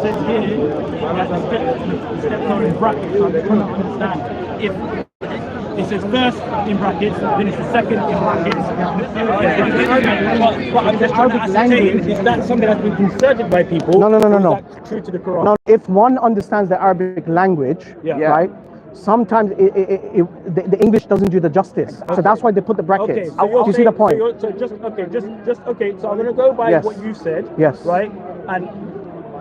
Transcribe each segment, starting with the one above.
says here that the steps are in brackets, so I'm just trying to understand if it says first in brackets, then it's the second in brackets. But I'm just trying to ascertain, is that something that's been inserted by people? No. Or is that true to the Quran? Now, if one understands the Arabic language, right, sometimes the English doesn't do the justice. So that's why they put the brackets. Okay, so Do you see the point? So I'm going to go by Yes. what you said, Yes. right, and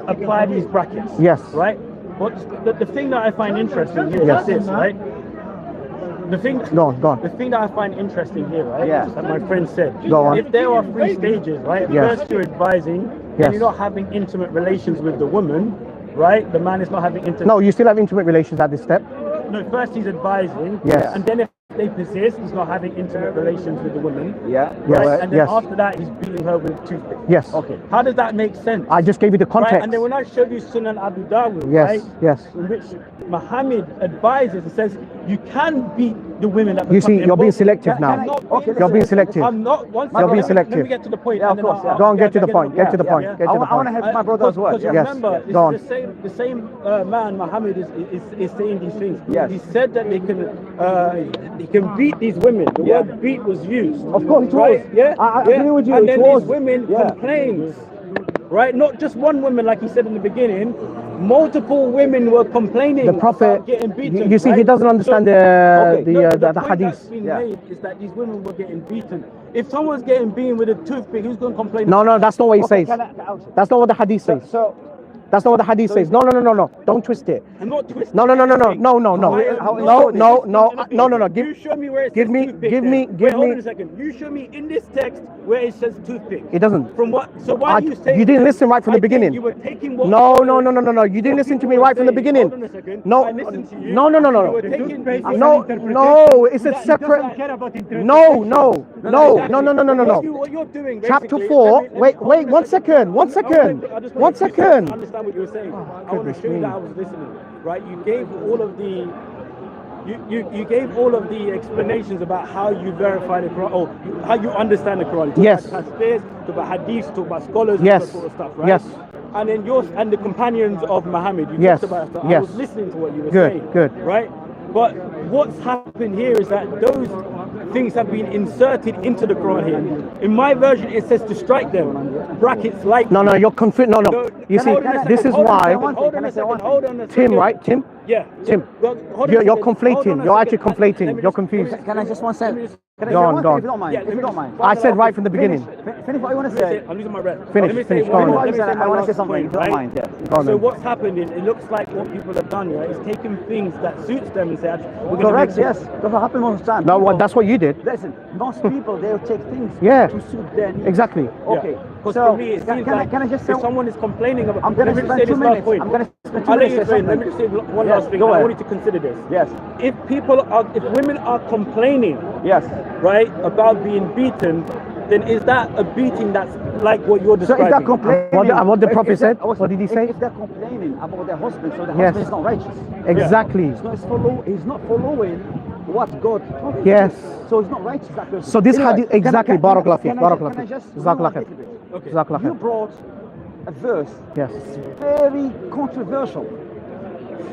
apply these brackets. Yes. Right? But the thing that I find interesting here is this, right? The thing, Go on. The thing that I find interesting here, right, Yeah. that my friend said, Go on. if there are 3 stages, right, Yes. first you're advising, Yes. then you're not having intimate relations with the woman, right? The man is not having intimate. No, you still have intimate relations at this step. No, first he's advising, Yes. and then if they persist, he's not having intimate relations with the woman. Yeah. Yes. Right? And then Yes. after that, he's beating her with a toothpick. Yes. Okay. How does that make sense? I just gave you the Right? context. And then when I showed you Sunan Abu Dawud, Yes, right? yes. In which Muhammad advises and says you can beat the women that You become see, you're being involved. selective now. I'm not Okay, You're being selective. I'm not. One You're being second, let me selective. get to the point. Yeah, and of then course, I'll- yeah. Go on, get to the I'll point. Get to the point. Get to the I want to point. help my brother as well. Because Yeah. remember, Yes, go on. the same man, Muhammad, is saying these things. Yes. He said that they can beat these women. The Yeah. word beat was used. Of course, it right? was. Yeah, I yeah. agree with you, And it then was. these women Yeah. complained, right? Not just one woman, like he said in the beginning. Multiple women were complaining. The Prophet, about getting beaten. you see, he right? doesn't understand No, the point that's hadith. been Yeah. made is that these women were getting beaten. If someone's getting beaten with a toothpick, who's going to complain? No, that's not what he Okay, says. can That's not what the hadith says. So, That's not what the hadith says. No. Don't twist it. I'm not twisting. No. anything. How- No. You show me where it give says me- toothpick. give then. me- Wait, give hold me- on a second. You show me in this text where it says toothpick. It doesn't. From what? So why do you say You didn't listen right from the I think beginning. You were taking what? No. You didn't listen to me right from the beginning. Hold on a second. No. I listened to you. No. You were taking No. It's a separate. No. What you're doing, Chapter basically, 4. let me- Wait. hold on a One second. I just wanted to understand what you were saying. I want goodness to show you me. that I was listening. Right? You gave all of the. You gave all of the explanations about how you verify the Quran, or how you understand the Quran. You talk Yes. about tafsirs, talk about hadiths, talk about scholars, Yes. and that sort of stuff, right? Yes. And then and the companions of Muhammad, you Yes. talked about stuff. I Yes. was listening to what you were Good, saying. good. Right? But what's happened here is that those things have been inserted into the Quran here. In my version, it says to strike them. Brackets like. No. You're confused. No. You see, this is why. Hold on a second. Tim, right? Tim. Yeah. Tim, Well, hold on a you're second. conflating. Hold on a You're second. actually conflating. Let me You're just- confused. can I just one Let me second? just- Can I Go say on, one go thing on. if you don't mind? Yeah, If let you me don't just- mind. I said right from the beginning. Finish what you want to say. I'm losing my breath. Finish, Let me finish, say go on one- then. let me say I my wanna last say something, point, if you don't right? mind, yeah. Go on So then. what's happened is it looks like what people have done, right, is taking things that suits them and say, actually, we're going Correct, to make yes. That's what happened most of the time. No, People- that's what you did. Listen, most people, they'll take things Yeah. to suit their needs. Exactly. Okay. Because So, for me, it can, seems can, like I, can I just say, if someone is complaining about... I'm going let to me just spend say 2 this last minutes. point. I'm going to spend 2 I'll let minutes you to say explain. Let me something. just say one Yes, last thing. go I ahead. want you to consider this. Yes, If women are complaining, yes. right, about being beaten, then is that a beating that's like what you're So if describing? they're complaining... What the if- Prophet if they're- said? What did he say? If they're complaining about their husband, so the Yes. husband is not righteous. Exactly. He's not following what God told him. Yes. So he's not righteous, that person. So this Anyway, hadith- exactly. can I- Barakallah can fiik, I- barakallah can I fiik. just Jazakallah go khair. a little bit? Okay. Jazakallah You khair. brought a verse Yes. very controversial.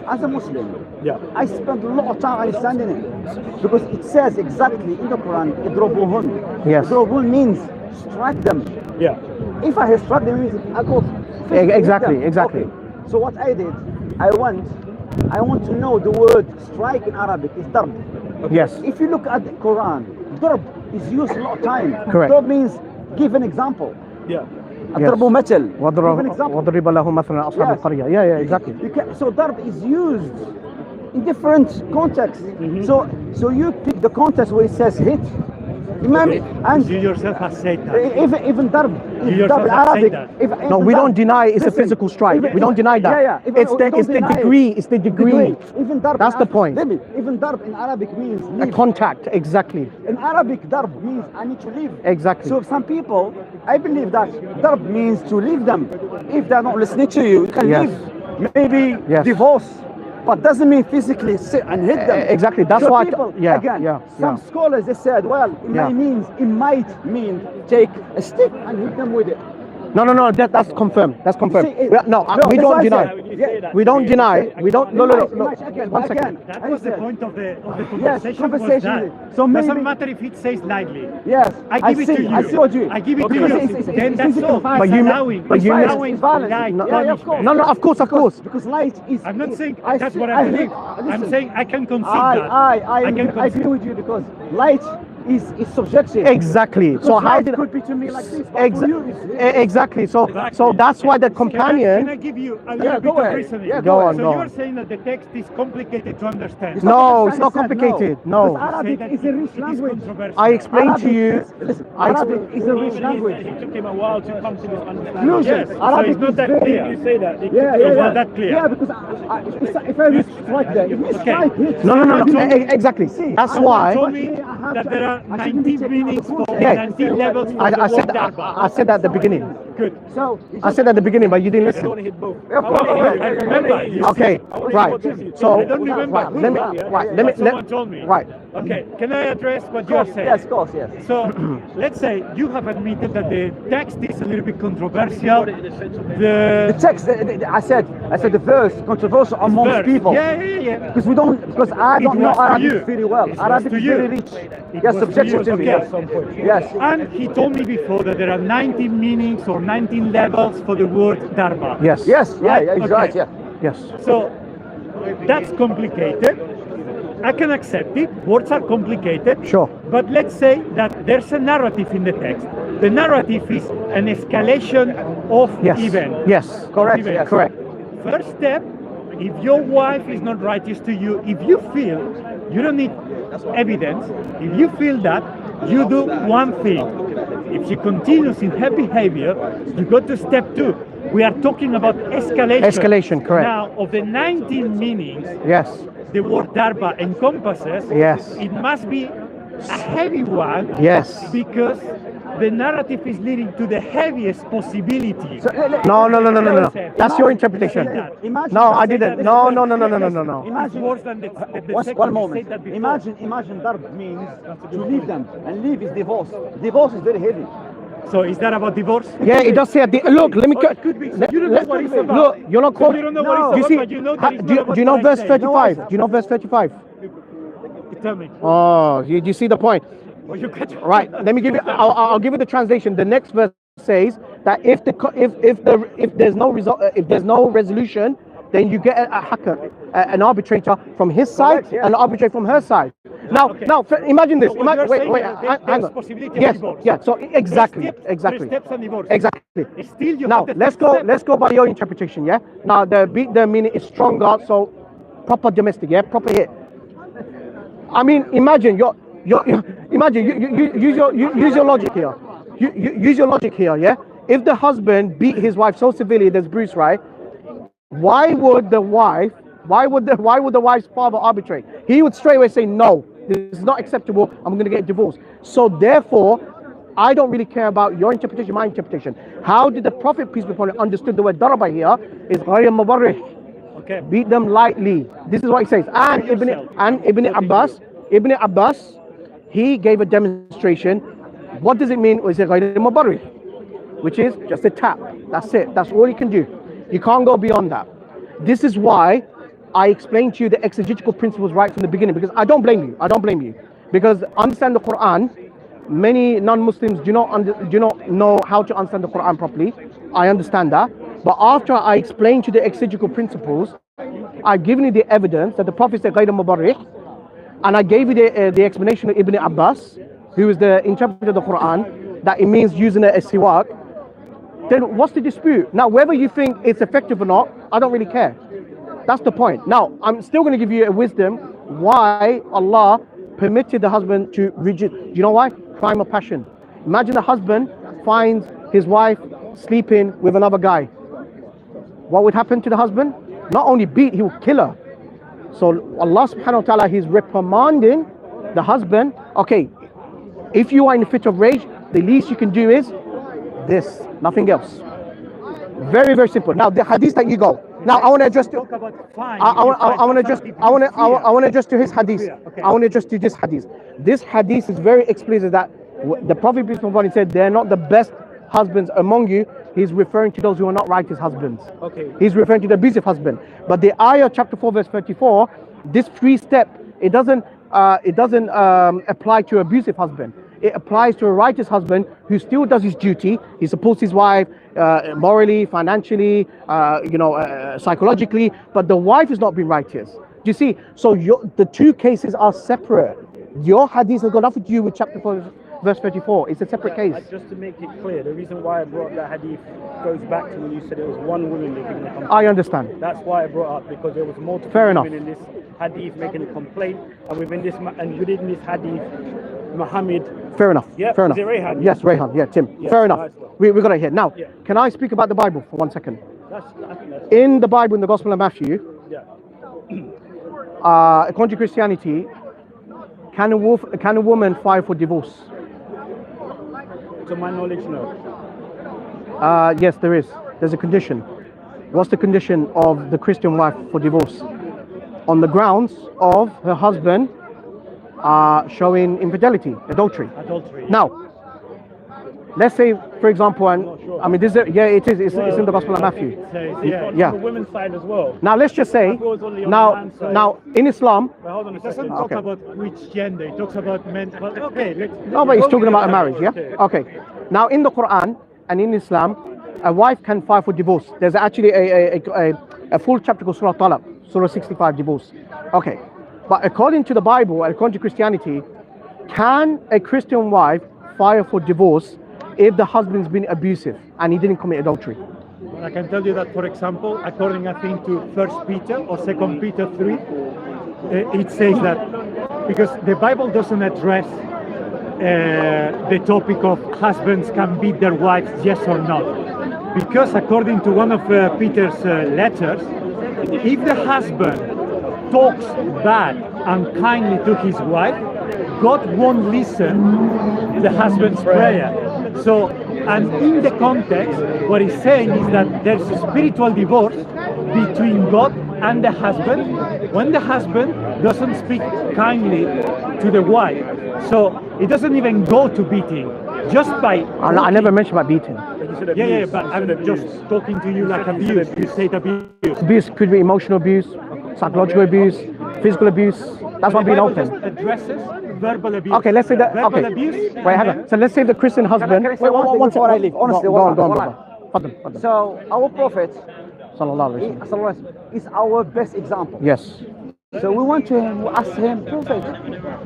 As a Muslim, Yeah. I spent a lot of time understanding it because it says exactly in the Quran, "Idrobuhun." Yes. Idrobuhun means strike them. Yeah. If I have struck them, it means I go physically hit Exactly, them. exactly. Okay. So what I did, I want to know the word strike in Arabic is darb. Yes. If you look at the Quran, darb is used a lot of time. Correct. Darb means give an example. Yeah. الضرب مثل. Give an وضرب example. له مثلا أصحاب Yes. القرية. Yeah, exactly. So darb is used in different contexts. So you pick the context where it says hit. Imam, and You yourself have said that. even darb, You if yourself darb have said Arabic. that. No, we don't deny it's a Listen, physical strike. even- We don't deny that. Yeah. It's the degree. It's the degree. Even darb. That's the point. Even darb in Arabic means A leave. contact. Exactly. In Arabic, darb means I need to leave. Exactly. So some people, I believe that darb means to leave them. If they're not listening to you, you can Yes. leave. Maybe Yes. divorce. But doesn't mean physically sit and hit them. Exactly. That's So what. people, Yeah. again, Yeah. some scholars they said, well, it Yeah. might mean take a stick and hit them with it. No. That's confirmed. That's confirmed. See, We that's don't what I deny. said. Yeah. We don't deny. We don't. No. Again, One second. That was the point of the Yes, conversation. Was conversation. that. So maybe- Doesn't matter if it says lightly. Yes, I give it to you. I see what you. I give it to Because you. it's Then that's easy to all. find. But you- allowing. but you- allowing Violence. light Yeah, of course. punishment. No, of course. Because light is. I'm not saying I that's see- what I believe. I'm listen. saying I can concede that. I can agree concede. with you because light is subjective. Exactly. Because So how light did? could be to me like this, but for you it's- Exactly. So that's why the Can I companion. give you a little Yeah, bit go of ahead. reasoning? Yeah, Go on, So go you're on. saying that the text is complicated to understand. No, it's not Said complicated. Because No. Arabic Say that is a rich it is language. controversial. I explained to you. Listen, I Arabic is a rich It language. took him a while to come to this understanding. Fusion. Yes, so Arabic it's not is that very- clear. You say that. It's not that clear. Yeah, because if I miss strike there, if you strike hit. No. told me- Exactly. That's Someone why. told me that there are 19 meanings for Yeah. 19 levels for I the said word darba. I said that at the beginning. Good. So I said that at the beginning, but you didn't listen. hit both. I remember. You Okay, right. So I don't remember right, let me but someone told me. right. Okay, can I address what you are saying? yes, of course, yes. So let's say you have admitted that the text is a little bit controversial. The text, I said the verse controversial amongst verse. people. Yeah. Because I don't It know was to Arabic you. very well. It was Arabic to is you. very rich. It Yes, was subjective to to me. you, Yes. at some point. Yes. And he told me before that there are 19 meanings or 19 levels for the word darba. Yes. Yes. Yeah. Right? Yeah. He's Okay. right. Yeah. Yes. So that's complicated. I can accept it. Words are complicated. Sure. But let's say that there's a narrative in the text. The narrative is an escalation of Yes. events. Yes. Correct. Even. Yes. Correct. First step, if your wife is not righteous to you, if you feel you don't need evidence, if you feel that, you do one thing. If she continues in her behavior, you go to step 2. We are talking about escalation. Escalation, correct. Now, of the 19 meanings Yes. the word darba encompasses, Yes. it must be a heavy one. Yes. Because the narrative is leading to the heaviest possibility. So, No. That's your interpretation. Imagine- No, I didn't. No. It's Imagine. worse than the second One we moment. said that before. Imagine darb means to leave them, and leave is divorce. Divorce is very heavy. So is that about divorce? Yeah, it does say at the look. Let me. Oh, it could be. So you don't know what it's about. Look, you're not So quoting. you don't know what it's Do you about, see? but you know that it's Do not about you know what I verse say. 35? Do you know verse 35? Tell me. Oh, you see the point. Oh, you got Right. Let me give you. I'll give you the translation. The next verse says that if there's no result, if there's no resolution, then you get a hacker, an arbitrator from his side, Correct, yeah. and an arbitrator from her side. Now, Okay. imagine this. So what you're Wait, saying is that hang there's on. possibility of Yes, divorce. yeah. So exactly, There's exactly, steps and divorce. exactly. Still you Now have the let's first go. step. Let's go by your interpretation. Yeah. Now the meaning is stronger, so proper domestic. Yeah, proper hit. I mean, imagine imagine you use your logic here. You use your logic here. Yeah. If the husband beat his wife so severely there's bruise, right? Why would the wife's father arbitrate? He would straight away say, no, this is not acceptable. I'm going to get divorced. So therefore, I don't really care about your interpretation, my interpretation. How did the Prophet, peace be upon him, understood the word daraba here is غَيْرَ مُبَرِّحٍ. Okay. Beat them lightly. This is what he says. And Ibn Abbas, he gave a demonstration. What does it mean? Is it غَيْرَ مُبَرِّحٍ? Which is just a tap. That's it. That's all you can do. You can't go beyond that. This is why I explained to you the exegetical principles right from the beginning, because I don't blame you. Because understand the Quran, many non-Muslims do not know how to understand the Quran properly. I understand that. But after I explained to you the exegetical principles, I've given you the evidence that the Prophet said غَيْرَ مُبَرِّحٍ, and I gave you the explanation of Ibn Abbas, who is the interpreter of the Quran, that it means using a siwak. Then what's the dispute? Now, whether you think it's effective or not, I don't really care. That's the point. Now, I'm still going to give you a wisdom why Allah permitted the husband to reject. Do you know why? Crime of passion. Imagine the husband finds his wife sleeping with another guy. What would happen to the husband? Not only beat, he would kill her. So Allah subhanahu wa ta'ala, he's reprimanding the husband. Okay, if you are in a fit of rage, the least you can do is this, nothing else. Very, very simple. Now the hadith that you go. Now I want to address to. I want to address to his hadith. Okay. I want to address to this hadith. This hadith is very explicit that the Prophet peace be upon him said they're not the best husbands among you. he's referring to those who are not righteous husbands. Okay. He's referring to the abusive husband. But the ayah, chapter 4, verse 34, this three-step, it doesn't apply to abusive husband. It applies to a righteous husband who still does his duty. He supports his wife morally, financially, psychologically, but the wife is not being righteous. Do you see? So the two cases are separate. Your hadith has got nothing to do with chapter 4, verse 34. It's a separate case. Just to make it clear, the reason why I brought that hadith goes back to when you said it was one woman making a complaint. I understand. That's why I brought up, because there was multiple Fair enough. women in this hadith making a complaint, and within this hadith, Muhammad. Fair enough. Yeah, Fair is enough. it Rayhan? Yes, Rayhan. Yeah, Tim. Yeah, Fair enough. nice one. We got it here. Now, Yeah. can I speak about the Bible for 1 second? I think that's In the Bible, in the Gospel of Matthew, yeah. according to Christianity, can a woman file for divorce? To my knowledge, no. Yes, there is. There's a condition. What's the condition of the Christian wife for divorce? On the grounds of her husband showing infidelity, adultery. Adultery. Now, let's say, for example, and I mean, this is, yeah, it is. It's in the Gospel of Matthew. It says, Yeah. Yeah. On the women's side as well. Now, let's just say, That was only on the man's side. now in Islam, But hold on a It doesn't second. talk Okay. about which gender. It talks about men. Well, okay, let's. no, but it's talking about a marriage, yeah? Okay. Okay. Now, in the Quran and in Islam, a wife can file for divorce. There's actually a full chapter called Surah Talaq, Surah 65, divorce. Okay. But according to the Bible, according to Christianity, can a Christian wife file for divorce if the husband's been abusive and he didn't commit adultery? I can tell you that, for example, according I think to 1 Peter or 2 Peter 3, it says that because the Bible doesn't address the topic of husbands can beat their wives, yes or not. Because according to one of Peter's letters, if the husband talks bad and kindly to his wife, God won't listen to the husband's prayer. So, and in the context, what he's saying is that there's a spiritual divorce between God and the husband when the husband doesn't speak kindly to the wife. So it doesn't even go to beating, just by. I never mentioned about beating. You said Yeah, abuse. but You I'm said just abuse. talking to you like abuse. You said abuse. Abuse could be emotional abuse, psychological abuse, physical abuse. That's what The being Bible open. just addresses verbal abuse. Okay, let's say that. Verbal Okay, abuse. wait, hang on. So let's say the Christian husband. can I say one thing before I leave? Honestly, go on, one- go on, one- brother. Faddal. So our prophet Sallallahu alaihi wasallam. is our best example. Yes. So we want to ask him, Prophet,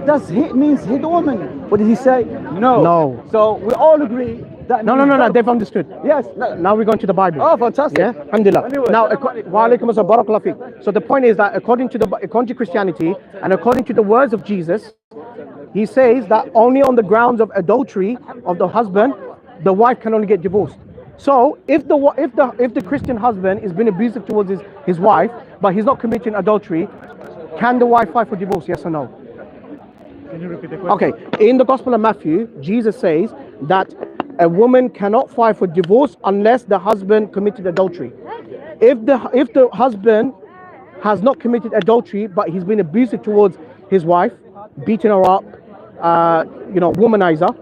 does he means hit the woman? What did he say? No. No. So we all agree that. No, they've understood. Yes. Now we're going to the Bible. Oh, fantastic. Yeah, alhamdulillah. Anyway. Now, wa alaikum assalam, barakallahu feek. So the point is that according to Christianity and according to the words of Jesus, he says that only on the grounds of adultery of the husband, the wife can only get divorced. So if the Christian husband is being abusive towards his wife, but he's not committing adultery, can the wife file for divorce? Yes or no? Can you repeat the question? Okay. In the Gospel of Matthew, Jesus says that a woman cannot file for divorce unless the husband committed adultery. If the husband has not committed adultery, but he's been abusive towards his wife, beating her up, womanizer,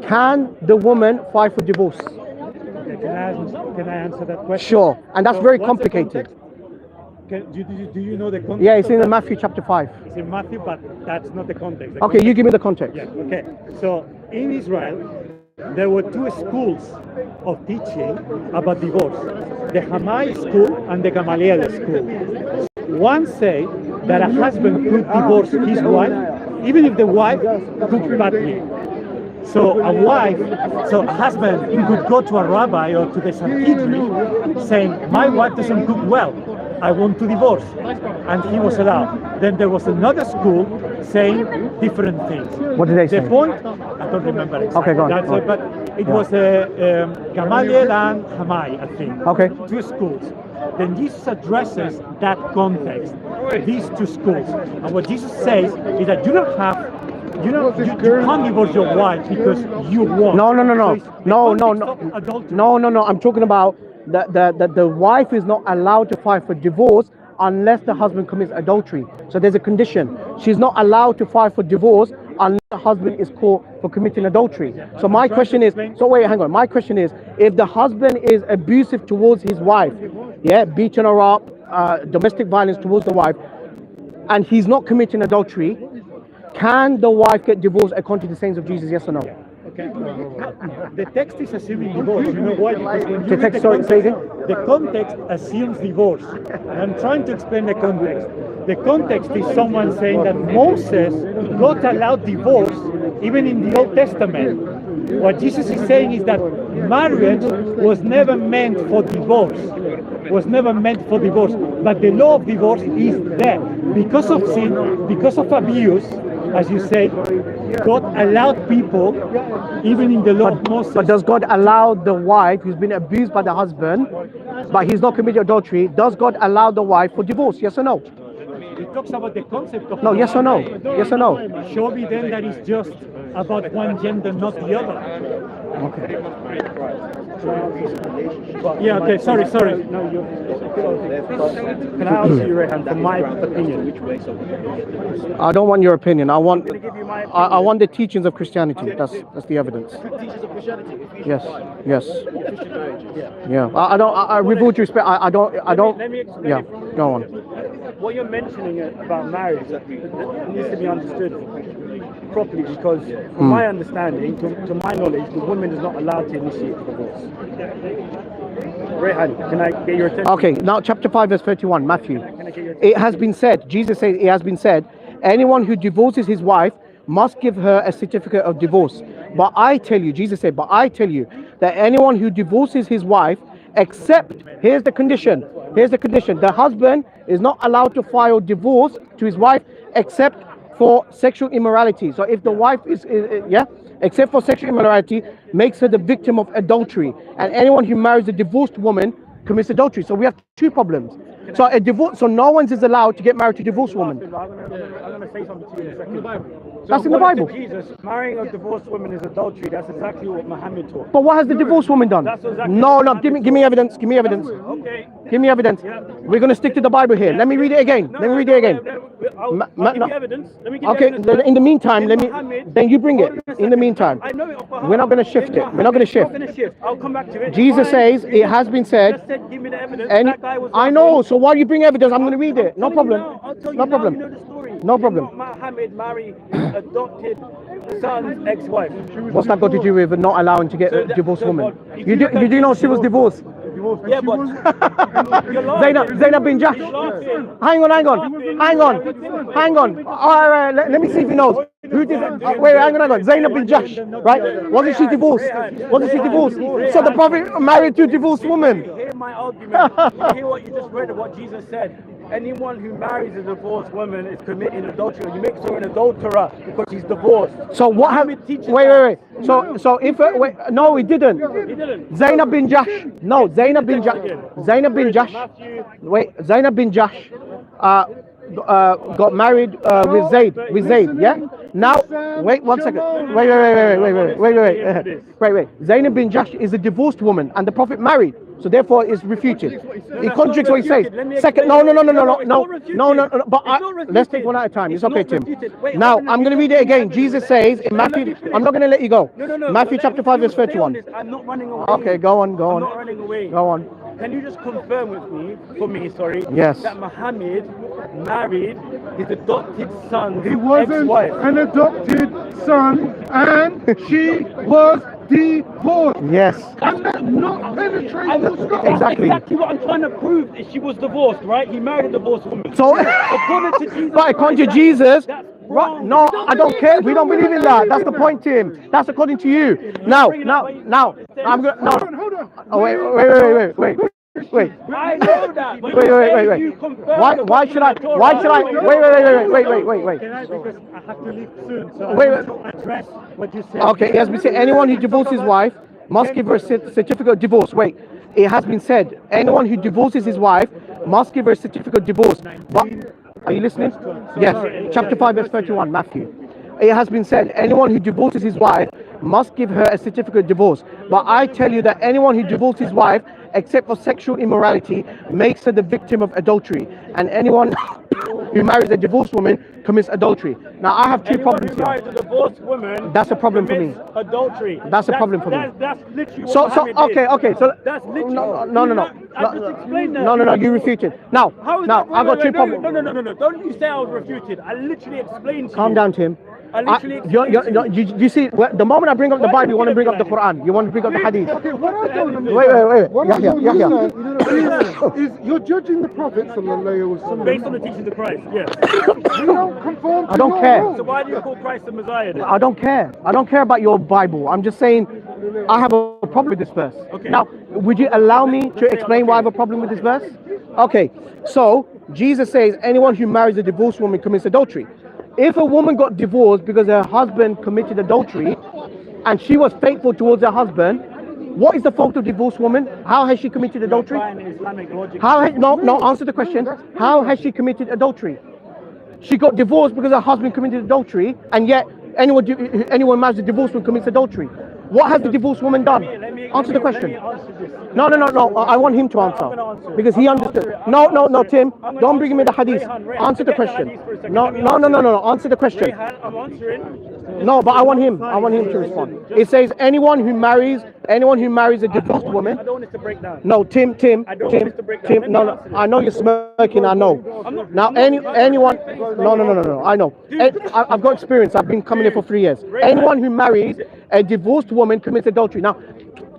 can the woman file for divorce? Okay, can I answer that question? Sure. And that's So very what's the complicated. context? Do you know the context? Yeah, it's of in that? Matthew chapter 5. It's in Matthew, but that's not the context. The Okay, you context- give me the context. Yeah, okay. So in Israel, there were two schools of teaching about divorce, the Hamai school and the Gamaliel school. One said that a husband could divorce his wife even if the wife cooked badly. So a husband could go to a rabbi or to the Sanhedrin saying, my wife doesn't cook well, I want to divorce. And he was allowed. Then there was another school saying different things. What did they The say? point, I don't remember exactly. Okay, go on, That's go it, on. but it was Gamaliel and Hamai, I think. Okay. Two schools. Then Jesus addresses that context, these two schools. And what Jesus says is that you don't have, you can't divorce your wife because you want. No. So it's the context of adultery. No. I'm talking about the wife is not allowed to file for divorce unless the husband commits adultery. So there's a condition. She's not allowed to file for divorce unless the husband is caught for committing adultery. So my question is, so wait, hang on. My question is, if the husband is abusive towards his wife, yeah, beating her up, domestic violence towards the wife, and he's not committing adultery, can the wife get divorced according to the sayings of Jesus? Yes or no? Okay. The text is assuming divorce. You know why? Because when you The read text, sorry, say again. the context assumes divorce. I'm trying to explain the context. The context is someone saying that Moses, God allowed divorce even in the Old Testament. What Jesus is saying is that marriage was never meant for divorce. Was never meant for divorce. But the law of divorce is there. Because of sin, because of abuse, as you say, God allowed people, even in the law of Moses. But does God allow the wife who's been abused by the husband, but he's not committed adultery, does God allow the wife for divorce? Yes or no? It talks about the concept of No, yes or no? Yes or no? Show me then that it's just about one gender, not the other. Yeah, okay, sorry. Can I ask you, Rehan, for my opinion? I don't want your opinion. I want I'm going to give you my opinion. I want the teachings of Christianity. That's the evidence. Yes. Yeah. I don't. With all due respect, I don't. Let me explain Yeah. it from- Go on. What you're mentioning about marriage needs to be understood properly, because from my understanding, to my knowledge, the woman is not allowed to initiate the divorce. Rehan, can I get your attention? Okay. Now, chapter 5, verse 31, Matthew. Can I get your attention? It has been said. Jesus says it has been said. Anyone who divorces his wife must give her a certificate of divorce. But I tell you, Jesus said, but I tell you that anyone who divorces his wife, except, here's the condition, the husband is not allowed to file divorce to his wife except for sexual immorality. So if the wife except for sexual immorality, makes her the victim of adultery. And anyone who marries a divorced woman commits adultery. So we have two problems. So no one is allowed to get married to a divorced woman. I'm going to say something to you in a second. That's in the according Bible. to Jesus, marrying a divorced woman is adultery. That's exactly what Muhammad taught. But what has the divorced woman done? That's exactly No, what give me evidence. Give me evidence. Okay. Give me evidence. We're going to stick to the Bible here. Let me read it again. Let me read it again. I'll Ma- give no. you evidence. Let me give Okay, you evidence. in the meantime, Muhammad- then you bring it. Hold on a In the second. meantime, I know it. we're not going to shift it. We're not going to shift. Not going to shift. I'll come back to it. Jesus Fine. says it has been You said. just said, give me the evidence. And That guy was I know. laughing. So while you bring evidence, I'm going to read it. No I'll tell you problem. now. I'll tell you No now. problem. You know the story. No Did problem. not Muhammad marry his adopted son's ex-wife? What's that got to do with not allowing to get So a that- divorced so woman? what? If You you look at do know Jesus, she was divorced. Yeah, but you're laughing. Zainab bin Jahsh. You're laughing. Hang on. All right, let me see if he knows. Who did that? Wait, hang on. Zainab bin Jahsh, right? Wasn't she divorced? So the Prophet married to a divorced woman. Hear my argument. You hear what you just read of what Jesus said. Anyone who marries a divorced woman is committing adultery. You make her an adulterer because she's divorced. So what have? Muhammad teaches Wait. that. So if no, he didn't. He didn't. Zainab bin Jahsh. No, Zainab bin Jahsh. Zainab bin Jahsh. Matthew. Wait, Zainab bin Jahsh got married with Zayd. Yeah. Now, wait 1 second. Wait. Zainab bin Jahsh is a divorced woman, and the Prophet married. So therefore, it's refuted. It contradicts what he says. Second, no. But let's take one at a time. It's okay, Tim. Now I'm going to read it again. Jesus says in Matthew. I'm not going to let you go. Matthew chapter 5 verse 31. I'm not running away. Okay, go on. I'm not running away. Go on. Can you just confirm with me, Yes. that Muhammad married his adopted son's He wasn't ex-wife? an adopted son, and she was divorced. Yes. And that not penetrating the sky. Exactly. Exactly what I'm trying to prove is she was divorced, right? He married a divorced woman. So, according to Jesus, but according to Christ, Jesus, that's right? wrong. No, I don't care. We don't believe in that. That's the point, Tim. That's according to you. Now, I'm gonna Hold on. Oh, wait. I know that. But Wait. you confirm Why should I? Wait. Can I? Because I have to leave soon. So Wait, I want to address what you said. Okay, it has been said anyone who divorces his wife must give her a certificate of divorce. Wait, it has been said anyone who divorces his wife must give her a certificate of divorce. But are you listening? Yes, chapter 5 verse 31, Matthew. It has been said anyone who divorces his wife must give her a certificate of divorce. But I tell you that anyone who divorces his wife, except for sexual immorality makes her the victim of adultery, and anyone who marries a divorced woman commits adultery. Now I have two Anyone problems who marries here. a divorced woman, That's a problem for commits me. Adultery. That's a problem for me. That's literally what So Muhammad okay, did. okay. So That's literally I just explained that. no. You refuted. Now, How is now that? I've got two No, problems. no. Don't you say I was refuted. I literally explained to Calm you. down, Tim. I literally You see, the moment I bring up the Why Bible, do you you want to get bring up the upset? Quran. You want to bring up the Hadith. Okay, what I don't understand. Wait. What I don't Yahya. understand is you're judging the Prophet sallallahu alaihi wasallam. based on the teachings of Christ, yes. We don't conform to I don't your care. rules. So why do you call Christ the Messiah then? I don't care. I don't care about your Bible. I'm just saying I have a problem with this verse. Okay. Now, would you allow me to explain why I have a problem with this verse? Okay. So Jesus says anyone who marries a divorced woman commits adultery. If a woman got divorced because her husband committed adultery and she was faithful towards her husband, what is the fault of divorced woman? How has she committed adultery? Applying Islamic logic. No, answer the question. How has she committed adultery? She got divorced because her husband committed adultery, and yet anyone marries a divorced woman commits adultery. What has the divorced woman done? Answer the question. No. I want him to answer because he understood. No, Tim. Don't bring me the hadith. Answer the question. No. Answer the question. I'm answering. No, but I want him to respond. It says anyone who marries a divorced woman. I don't want it to break down. No, Tim. I don't want this to break down. No. I know you're smirking. I know. Now, anyone. No. I know. I've got experience. I've been coming here for 3 years. Anyone who marries a divorced woman commits adultery. Now,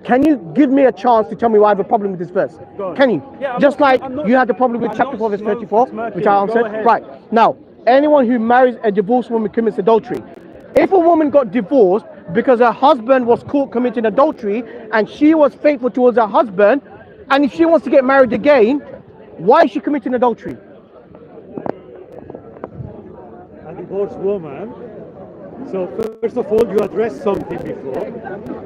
can you give me a chance to tell me why I have a problem with this verse? Can you? Yeah, Just like I'm not- you had the problem with I'm chapter not 4, verse 34, smirking. which I Go answered. ahead. Right. Now, anyone who marries a divorced woman commits adultery. If a woman got divorced because her husband was caught committing adultery and she was faithful towards her husband, and if she wants to get married again, why is she committing adultery? A divorced woman. So first of all, you addressed something before.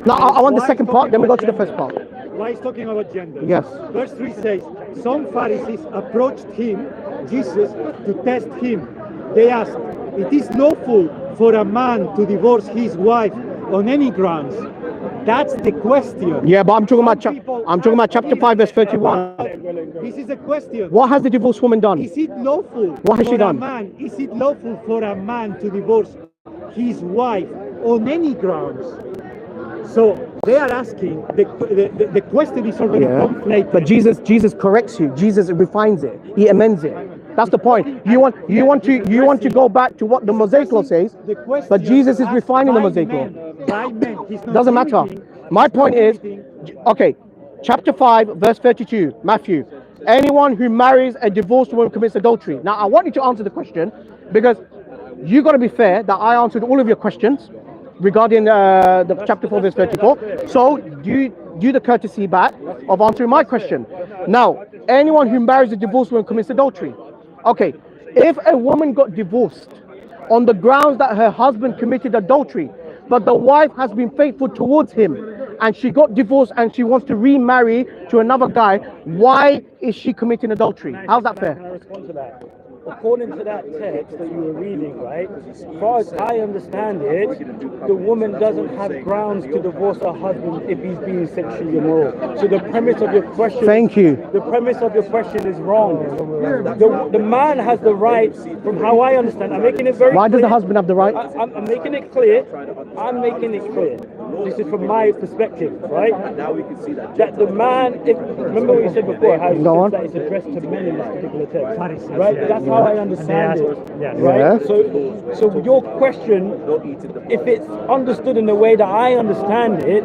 No, I want the Why second is part, then we go to talking the about first part. gender? Why is talking about gender? Yes. Verse 3 says, some Pharisees approached him, Jesus, to test him. They asked, it is lawful for a man to divorce his wife on any grounds? That's the question. Yeah, but I'm talking about Some people chapter 5, verse 31. This is a question. What has the divorced woman done? Is it lawful What has she for done? a man? Is it lawful for a man to divorce his wife on any grounds? So they are asking. The question is already conflated. But Jesus corrects you. Jesus refines it. He amends it. That's the point. You want to go back to what the Mosaic law says, The question but Jesus is asked refining the by Mosaic law. men, by men. He's not Doesn't matter. limiting- My point is, limiting- okay, chapter 5, verse 32, Matthew. Anyone who marries a divorced woman commits adultery. Now, I want you to answer the question because you got to be fair that I answered all of your questions regarding the chapter 4, verse 34. So, do the courtesy back of answering my question. Now, anyone who marries a divorced woman commits adultery. Okay, if a woman got divorced on the grounds that her husband committed adultery, but the wife has been faithful towards him, and she got divorced and she wants to remarry to another guy, why is she committing adultery? How's that Can I fair? respond to that? According to that text that you were reading, right, as far as I understand it, the woman doesn't have grounds to divorce her husband if he's being sexually immoral. So the premise of your question... Thank you. The premise of your question is wrong. The man has the right, from how I understand, I'm making it very Why does the clear. husband have the right? I'm making it clear. I'm making it clear. This is from my perspective, right? That the man, remember what you said before, how you Go on. said that it's addressed to men in this particular text, Pharisees, right? yeah. That's how I understand And it, they asked- right? Yeah. So your question, if it's understood in the way that I understand it,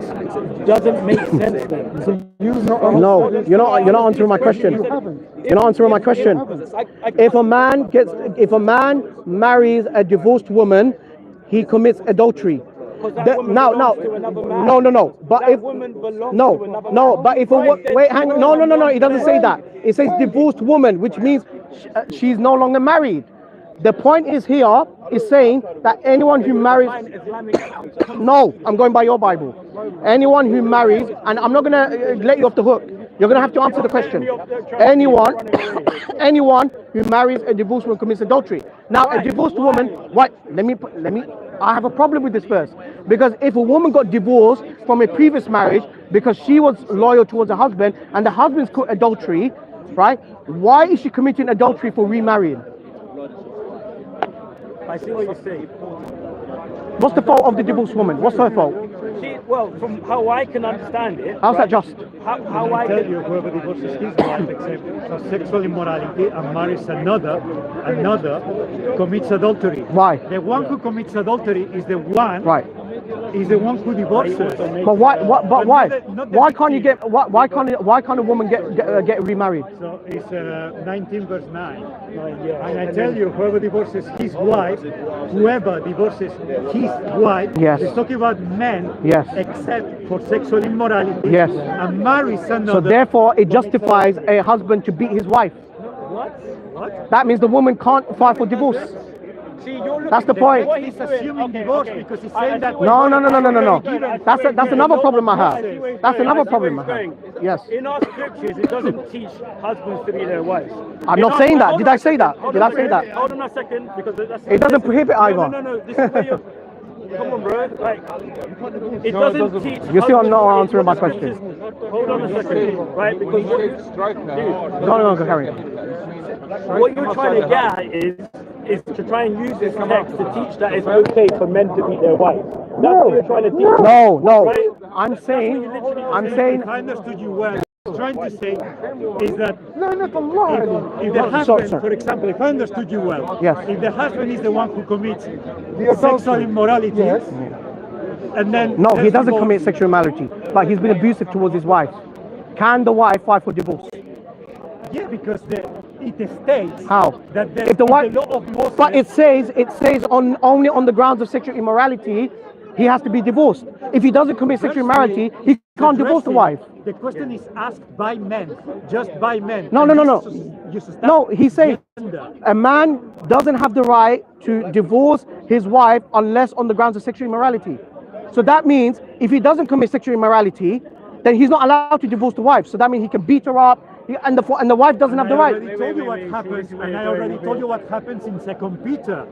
doesn't make sense then. No, you're not answering my question. You're not answering my question. If a man marries a divorced woman, he commits adultery. That woman belongs to another man. No. But That if woman belongs to another no, man. but if a wait, hang on, no, it doesn't say that. It says divorced woman, which means she's no longer married. The point is here is saying that anyone who marries. No, I'm going by your Bible. Anyone who marries, and I'm not gonna let you off the hook. You're going to have to answer the question. Anyone, anyone who marries a divorced woman commits adultery. Now, a divorced woman, what? Let me. I have a problem with this verse, because if a woman got divorced from a previous marriage because she was loyal towards her husband and the husband's caught adultery, right? Why is she committing adultery for remarrying? I see what you're saying. What's the fault of the divorced woman? What's her fault? Well, from how I can understand it. How's that just? How I tell can. you, whoever divorces his wife except for sexual immorality and marries another commits adultery. Why? The one who commits adultery is the one Right. who divorces. But why? But why? Not the Why can't you victim. get? Why can't a woman get remarried? So it's 19 verse 9. Yeah. And I tell you, whoever divorces his wife, whoever divorces his wife, Yes. is talking about men, Yes. except for sexual immorality, Yes. and marries another. So therefore, it justifies a husband to beat his wife. What? That means the woman can't file for divorce. See, you're looking, That's the point. what He's doing- assuming divorce because he's saying that. No. That's another problem I have. That's another problem I have. Yes. In our scriptures, it doesn't teach husbands to beat their wives. I'm In not our- saying that. hold Did on I a say that? second, hold Did on I a say second, that? Hold on a second, because that's. It doesn't listen, prohibit either. No. This is where you're. Come on, bro. Like, it doesn't teach. You still are not husbands- answering my what the question. scriptures- Hold on a second, right? Because Go carry on. what you're trying to get at is to try and use this text to teach that it's okay for men to beat their wives. That's what you're trying to teach. No. Right? I'm saying. If I understood you well, what I'm trying to say is that if the husband, Sorry. for example, if I understood you well, Yes. if the husband is the one who commits sexual immorality, and then No, he there's doesn't divorce, commit sexual immorality, but he's been abusive towards his wife. Can the wife file for divorce? Yeah, because it states How? that If the wife, the law of Moses, but it says only on the grounds of sexual immorality, he has to be divorced. If he doesn't commit sexual immorality, he can't divorce the wife. The question is asked by men, just by men. No. And No, he says gender. a man doesn't have the right to divorce his wife unless on the grounds of sexual immorality. So that means if he doesn't commit sexual immorality, then he's not allowed to divorce the wife. So that means he can beat her up, and the wife doesn't have the I right. already told you what happens, and I already told you what happens in 2 Peter.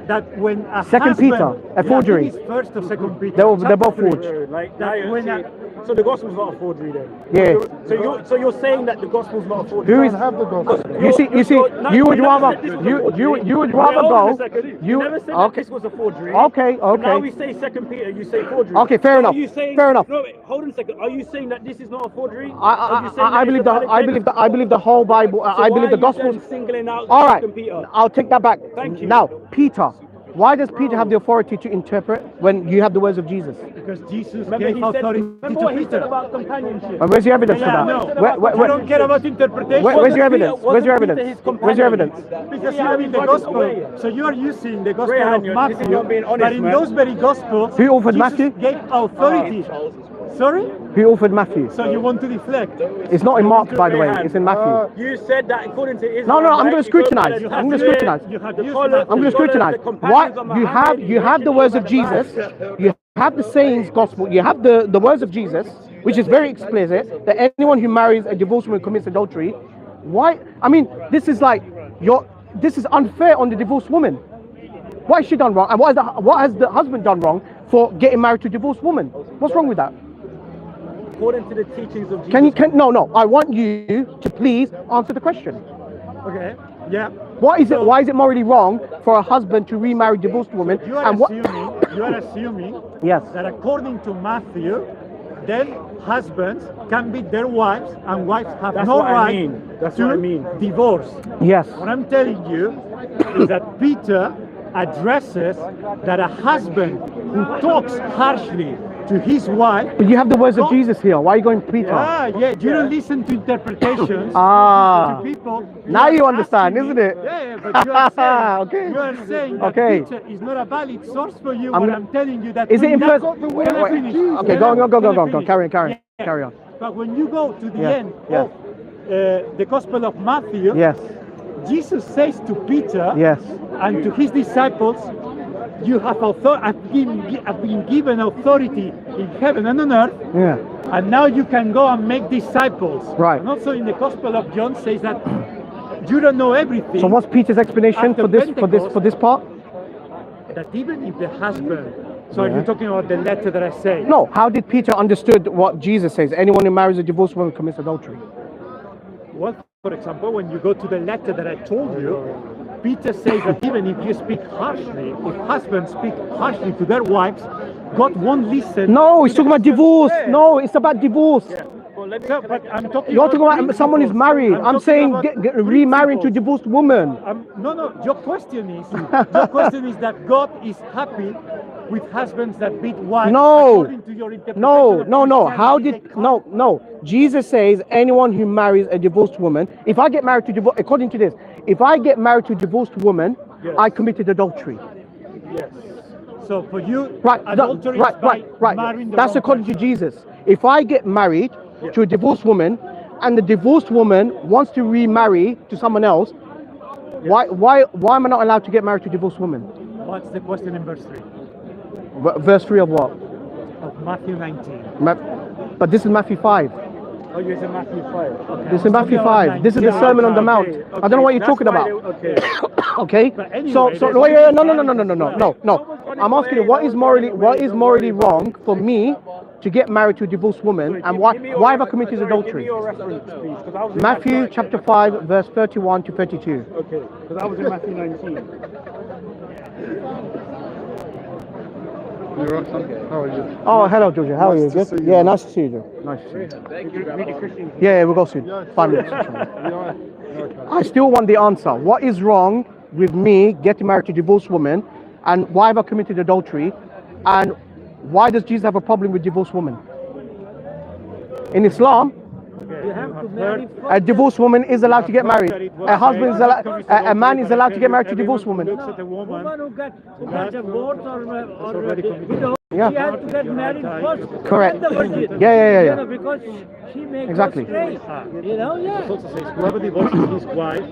That when a 2 husband, Peter, a forgery. Yeah, I think it's first or 2 Peter. They're both chapter 3. forged. Like, That now when you're- so the gospel's not a forgery then. Yeah. So you're saying that the gospel's not a forgery. Who is? have the gospel. You see, you would rather you would rather go. You never said that Okay. this was a forgery. Okay. But now we Okay. say 2 Peter, you say forgery. Okay, fair So enough. Are you saying, Fair enough. No, wait, hold on a second. Are you saying that this is not a forgery? Are you saying I that believe it's a valid text? I believe the whole Bible. So I believe the why are you Gospels. then singling out All right, 2 Peter? I'll take that back. Thank you. Now, Peter. Why does Peter have the authority to interpret when you have the words of Jesus? Because Jesus Remember, gave he said, authority remember to what he said Peter. about companionship? And where's your evidence for Yeah, that? no. Where- You don't care about interpretation. where's your evidence? Wasn't Where's your Peter evidence? his Where's your companion? evidence? Because See you how are he in the got it gospel, away? so you are using the gospel Rehan, of this is Matthew, not being honest, but in man. those very gospels, Who offered Jesus Matthew? gave authority. Sorry? Who authored Matthew? So you want to deflect? It's not in Mark, by the way. It's in Matthew. You said that according to Israel. No, I'm right? going to You go by scrutinize. the I'm going to Testament, scrutinize. You have the used scholars- Matthew. I'm going to the scholars, scrutinize. the companions of What you Muhammad, have the words of mentioned by the Jesus. Bible. You have the sayings gospel. You have the words of Jesus, which is very explicit that anyone who marries a divorced woman commits adultery. Why? I mean, this is like this is unfair on the divorced woman. What has she done wrong? And what has the husband done wrong for getting married to a divorced woman? What's wrong with that? According to the teachings of Jesus. No. I want you to please answer the question. Okay. Yeah. Why is it morally wrong for a husband to remarry a divorced woman? You are And what? assuming Yes. that according to Matthew, then husbands can beat their wives and wives have That's no what I right mean. That's to what I mean. divorce. Yes. What I'm telling you is that Peter addresses that a husband who talks harshly to his wife. But you have the words of Don't- Jesus here. Why are you going Peter? Yeah, you don't listen to interpretations. Ah. To people. Now are you understand, asking isn't me- it? Yeah, but you are saying, Okay. you are saying that Okay. Peter is not a valid source for you. I'm When gonna- I'm telling you that. Is it when in you first? go- Wait, Can I wait. finish? Okay, Can go I- on. can I Go on. finish? Carry on. But when you go to the Yeah, end yeah. of the Gospel of Matthew, Yes. Jesus says to Peter Yes. and to his disciples, "You have I've been given authority in heaven and on earth." Yeah. and now you can go and make disciples. Right. And also in the Gospel of John says that you don't know everything. So what's Peter's explanation After for this part? That even if the husband, so Yeah. you're talking about the letter that I say. No, how did Peter understood what Jesus says? Anyone who marries a divorced woman commits adultery. Well, for example, when you go to the letter that I told you, Peter says that even if you speak harshly, if husbands speak harshly to their wives, God won't listen. No, he's to talking the about divorce. husband's No, it's about divorce. Well, let me, prayer. So, but I'm talking You're talking about someone is principles. married. I'm talking saying about remarrying to a principles. divorced woman. No. Your question is that God is happy with husbands that beat wives. No. According to your interpretation No. of How Christianity, did they can't. no? Jesus says anyone who marries a divorced woman. If I get married to divorce, according to this, if I get married to a divorced woman, Yes. I committed adultery. Yes. So for you, Right, adultery is by marrying the That's wrong according to person. Jesus. If I get married to a divorced woman, and the divorced woman wants to remarry to someone else, why am I not allowed to get married to a divorced woman? What's the question in verse 3 Verse 3 of what? of Matthew 19? But this is Matthew 5. oh, you're in Matthew 5. Okay, This is I'm Matthew talking about 5. This is the Yeah, Sermon on the okay, Mount. okay. I don't know what you're That's talking why about. they- okay. Okay. But anyway, So there's wait, only no. Someone's I'm asking you what is morally wrong for me to get married to a divorced woman, and why have I committed Give me adultery? your reference, please, 'cause I was in Matthew chapter 5, verse 31 to 32. Okay, because I was in Matthew 19. You're right, son. How are you? Oh, hello, Georgia. How are you? Nice to Good? see you. Yeah, nice to see you, Joe. Nice to see you. Yeah, we'll go soon. 5 minutes. You all right? Okay. I still want the answer. What is wrong with me getting married to a divorced woman, and why have I committed adultery, and why does Jesus have a problem with divorced women? In Islam, You have to marry a divorced woman is allowed to get married. A man is allowed to get married to a divorced woman. Looks at a woman. Who got divorced or already committed. widow, Yeah. she has to get married first. Correct. Not the virgin. Yeah. You know, because she makes Exactly. us straight. You know, It yeah. also says whoever divorces his wife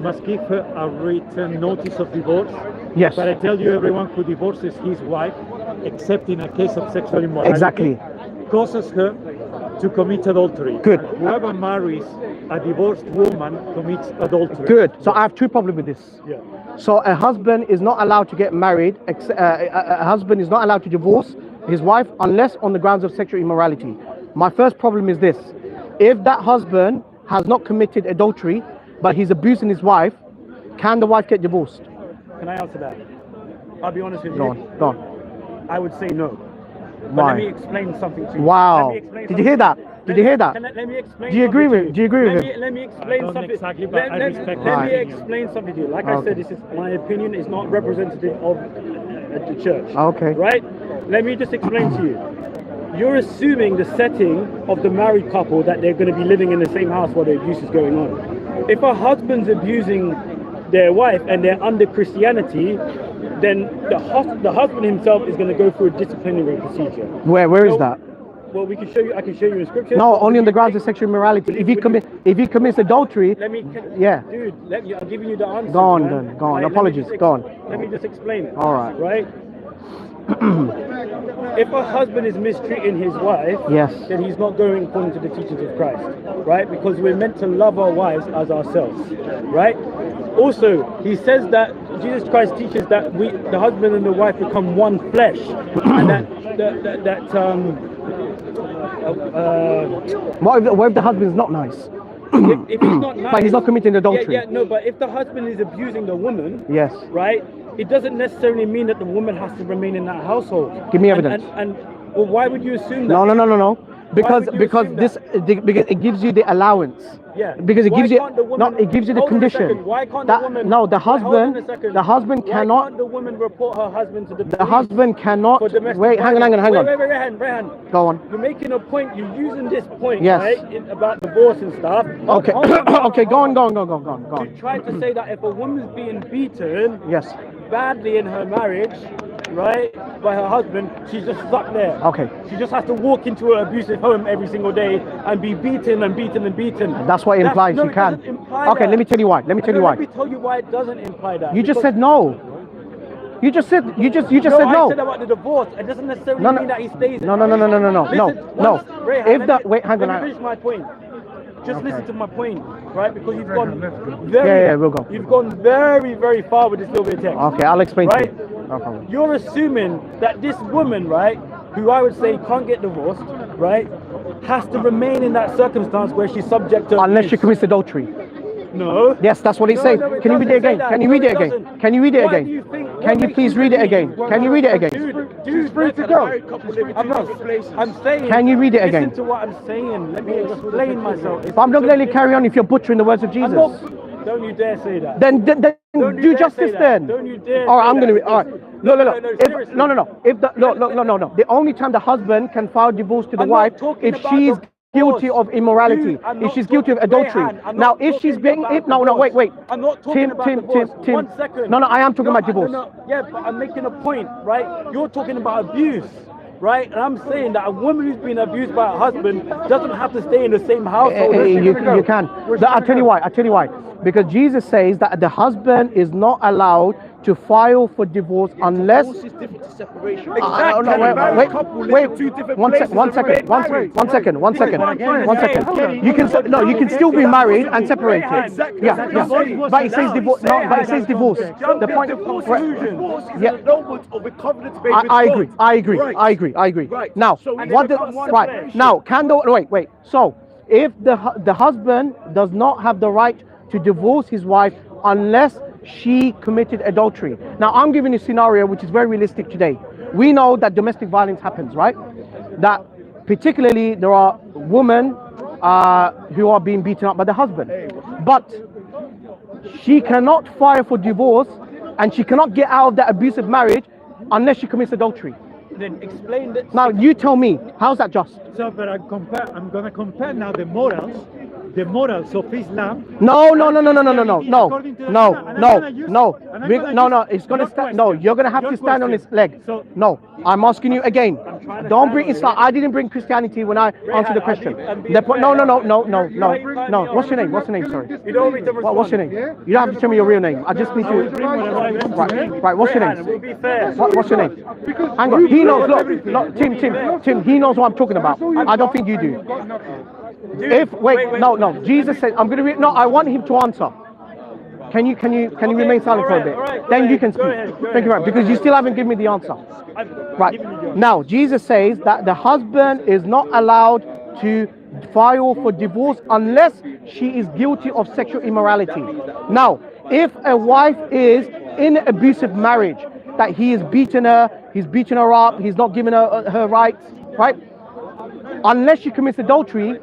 must give her a written notice of divorce. Yes. But I tell you, everyone who divorces his wife, except in a case of sexual immorality, Exactly. causes her to commit adultery. Good. And whoever marries a divorced woman commits adultery. Good. So I have two problems with this. Yeah. So a husband is not allowed to get married, a husband is not allowed to divorce his wife unless on the grounds of sexual immorality. My first problem is this. If that husband has not committed adultery, but he's abusing his wife, can the wife get divorced? Can I answer that? I'll be honest with you. Go on. I would say no. But Why? let me explain something to you. Wow. Let me explain Did you hear something- that? Did you hear that? Let me explain. Do you agree something with- to do you agree with let him? me, let me explain I don't something. exactly, but I respect let his me opinion. explain something to you. Like I Okay. said, this is my opinion. It's not representative of the church. Okay. Right? Let me just explain to you. You're assuming the setting of the married couple that they're going to be living in the same house while the abuse is going on. If a husband's abusing their wife and they're under Christianity, then the husband himself is going to go through a disciplinary procedure. Where is So- that? Well, we can show you. I can show you in scripture. No, only on the grounds of sexual immorality. If he commits adultery, Let me. yeah. Dude, I'm giving you the answer. Go on man. then, go on. Right, let me Apologies, just go on. Let me just explain it. All right. Right. If a husband is mistreating his wife, Yes. then he's not going according to the teachings of Christ, right? Because we're meant to love our wives as ourselves, right? Also, he says that Jesus Christ teaches that the husband and the wife, become one flesh, and What if the husband is not nice? if he's not nice, But he's not committing adultery. Yeah, no, but if the husband is abusing the woman, Yes. right, it doesn't necessarily mean that the woman has to remain in that household. Give me And- evidence. And well, why would you assume that? No. Because would you because assume this because it gives you the allowance. Yeah. Because it Why gives you can't the woman- it gives you the Hold on a condition. second. Why can't that the woman? no the Hold on a husband second. the husband Why cannot can't the woman report her husband to the the police husband cannot for domestic wait hang violence? on Wait, Rehan. go on. You're making a point. You're using this point, Yes. right, about divorce and stuff. Okay. Hold on. Okay, go on. To try to say that if a woman's being beaten Yes. badly in her marriage, right, by her husband, she's just stuck there. Okay. She just has to walk into an abusive home every single day and be beaten and beaten and beaten. That's what it implies. No, You it can. doesn't imply Okay, that. let me tell you why. Let me tell you why. Let me tell you why it doesn't imply that. You just Because- said no. You just said No, said I no. said about the divorce. It doesn't necessarily No, no. mean that he stays. No. Listen, No. Rayhan, If wait, hang let on. me finish my point. Just listen to my point, right? Because you've gone Yeah, we'll go. You've gone very, very far with this little bit of text. Okay, I'll explain Right? to you. No problem. You're assuming that this woman, right, who I would say can't get divorced, right, has to remain in that circumstance where she's subject to Unless she abuse. commits adultery. No. Yes, that's what it No, says. no, it Can you read doesn't it say again? that. Can you No, read it it again? doesn't. Can you read it Why again? do you think- Can what you makes please you read it believe- again? Can you read it again? Dude, free to go. I'm saying. Can you read it again? Listen to what I'm saying. Let me explain myself. But I'm not going to carry on if you're butchering the words of I'm Jesus. not- Don't you dare say that. Then Don't you do dare justice say that. then. Don't you dare All right, say I'm going that. to. All right. No, No. seriously. No. If the no. The only time the husband can file divorce to the I'm not wife talking if about she's divorce. guilty of immorality, Dude, I'm if not she's guilty of talking- adultery. Rayhan, I'm Now, not if she's talking being, about if no, divorce. wait. I'm not talking about divorce. Tim. 1 second. No, I am talking about divorce. No. Yeah, but I'm making a point, right? You're talking about abuse, right? And I'm saying that a woman who's been abused by her husband doesn't have to stay in the same household. You can. I'll tell you why. Because Jesus says that the husband is not allowed to file for divorce unless. Wait. One second. You can still be married and separated. Yeah. But it says divorce. No, but it says divorce. The point. Yeah. I agree. Now, what the right now? Wait. So, if the husband does not have the right to divorce his wife unless she committed adultery. Now, I'm giving a scenario which is very realistic today. We know that domestic violence happens, right? That particularly there are women who are being beaten up by the husband. But she cannot file for divorce and she cannot get out of that abusive marriage unless she commits adultery. Then explain that. Now, you tell me, how's that just? So, but I'm going to compare now the morals of Islam. No. According to No. It's gonna stand. No, you're gonna have to stand on its leg. So- No, I'm asking you again. trying to Don't stand bring on Islam. it. I didn't bring Christianity when I answered the question. I'm being The point. fair. No. What's your name? Sorry. You don't need to respond. What's your name? You don't have to tell me your real name. I just need to. Right. What's your Rayhan, we'll name? be fair. What's your name? Hang on. He knows. Look, Tim. He knows what I'm talking about. I don't think you do. Dude, No. Jesus said, "I'm going to read." No, I want him to answer. Can you remain silent for a bit? all right, Then go you can ahead, speak. go ahead, go Thank you very ahead. much, because you still haven't given me the answer. I'm Right. giving you yours. Now, Jesus says that the husband is not allowed to file for divorce unless she is guilty of sexual immorality. Now, if a wife is in an abusive marriage, that he's beaten her up, he's not giving her rights, right? Unless she commits adultery,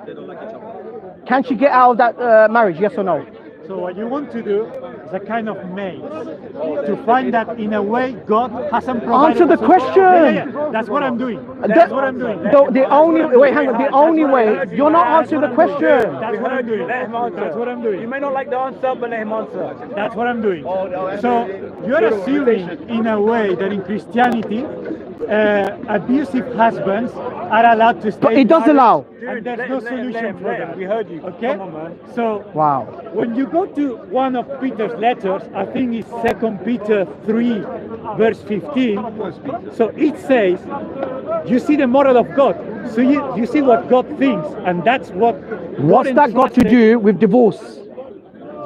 can she get out of that marriage? Yes or no? So what you want to do is a kind of maze to find that in a way God hasn't provided. Answer the question. Yeah. That's what I'm doing. That's what I'm doing. The only way you're not answering the question. That's what I'm doing. Let him answer. That's what I'm doing. You may not like the answer, but let him answer. That's what I'm doing. So you're assuming in a way that in Christianity, abusive husbands are allowed to stay. But it does married, allow. and there's Let no him, solution for let him. that. We heard you. Okay. Come on, man. So Wow. when you go to one of Peter's letters, I think it's 2 Peter 3, verse 15. So it says, you see the moral of God. So you see what God thinks, and that's what. What's God that got to entrusted- do with divorce?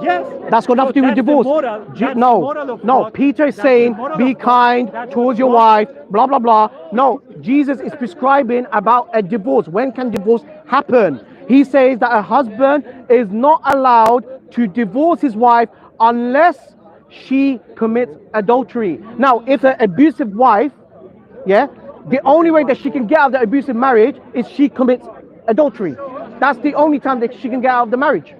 Yes. That's got nothing to do with that's the divorce. moral- Ju- that's the No, moral of no. God. Peter is That's the saying, moral be of God. kind That's towards what your God- wife, blah, blah, blah. No, Jesus is prescribing about a divorce. When can divorce happen? He says that a husband is not allowed to divorce his wife unless she commits adultery. Now, if an abusive wife, the only way that she can get out of the abusive marriage is she commits adultery. That's the only time that she can get out of the marriage.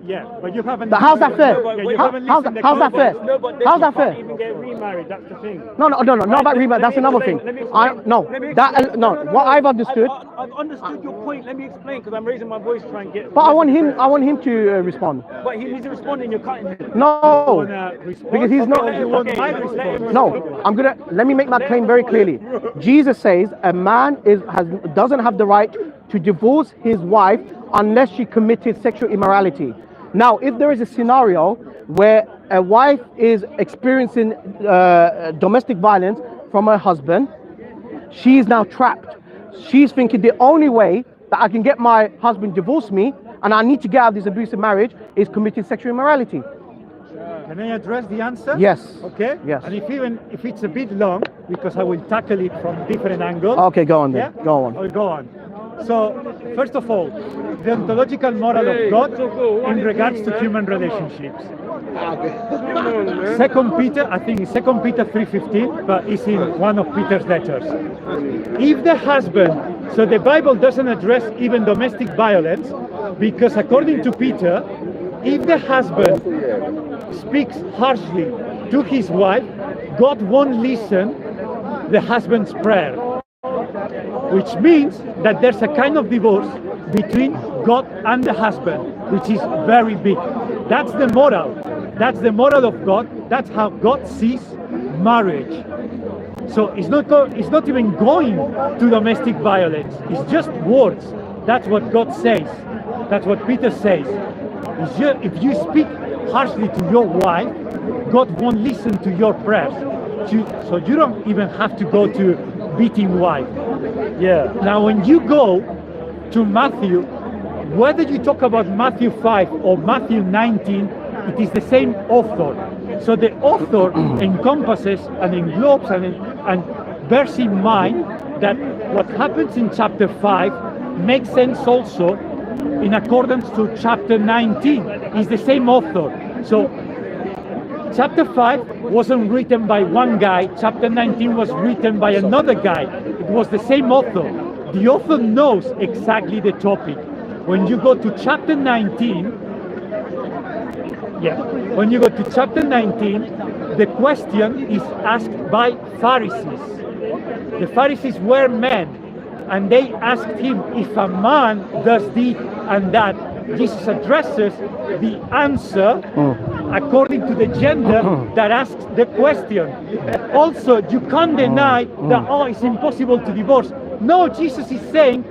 Yeah, but you haven't. How's that fair? Yeah, you How- haven't how's listened that- to how's that fair? No, but then How's you that fair? can't even get remarried. That's the thing. No, not about remarriage. That's another thing. Let me I explain. no, Let me that explain. no. What I've understood, I've understood your point. Let me explain because I'm raising my voice to try and get. but I want him to respond. But he's responding. You're cutting him. No, Respond? because he's not. You want Okay, my let him response? No, let me make my claim very clearly. Jesus says a man doesn't have the right to divorce his wife unless she committed sexual immorality. Now, if there is a scenario where a wife is experiencing domestic violence from her husband, she's now trapped. She's thinking the only way that I can get my husband to divorce me and I need to get out of this abusive marriage is committing sexual immorality. Can I address the answer? Yes. Okay. Yes. And if it's a bit long, because I will tackle it from different angles. Okay, go on then. Yeah? Go on. I'll go on. So, first of all, the ontological moral of God in regards to human relationships. Second Peter, I think it's 2 Peter 3:15, but it's in one of Peter's letters. If the husband, so the Bible doesn't address even domestic violence, because according to Peter, if the husband speaks harshly to his wife, God won't listen the husband's prayer. Which means that there's a kind of divorce between God and the husband, which is very big. That's the moral. That's the moral of God. That's how God sees marriage. So it's not even going to domestic violence. It's just words. That's what God says. That's what Peter says. If you speak harshly to your wife, God won't listen to your prayers. So you don't even have to go to beating wife. Yeah. Now, when you go to Matthew, whether you talk about Matthew 5 or Matthew 19, it is the same author. So the author encompasses and englobes and bears in mind that what happens in chapter 5 makes sense also in accordance to chapter 19. It's the same author. So chapter 5 wasn't written by one guy, chapter 19 was written by another guy. It was the same author. The author knows exactly the topic. When you go to chapter 19, when you go to chapter 19, the question is asked by Pharisees. The Pharisees were men, and they asked him, if a man does this and that, Jesus addresses the answer according to the gender that asks the question. Also, you can't deny that, oh, it's impossible to divorce. No, Jesus is saying,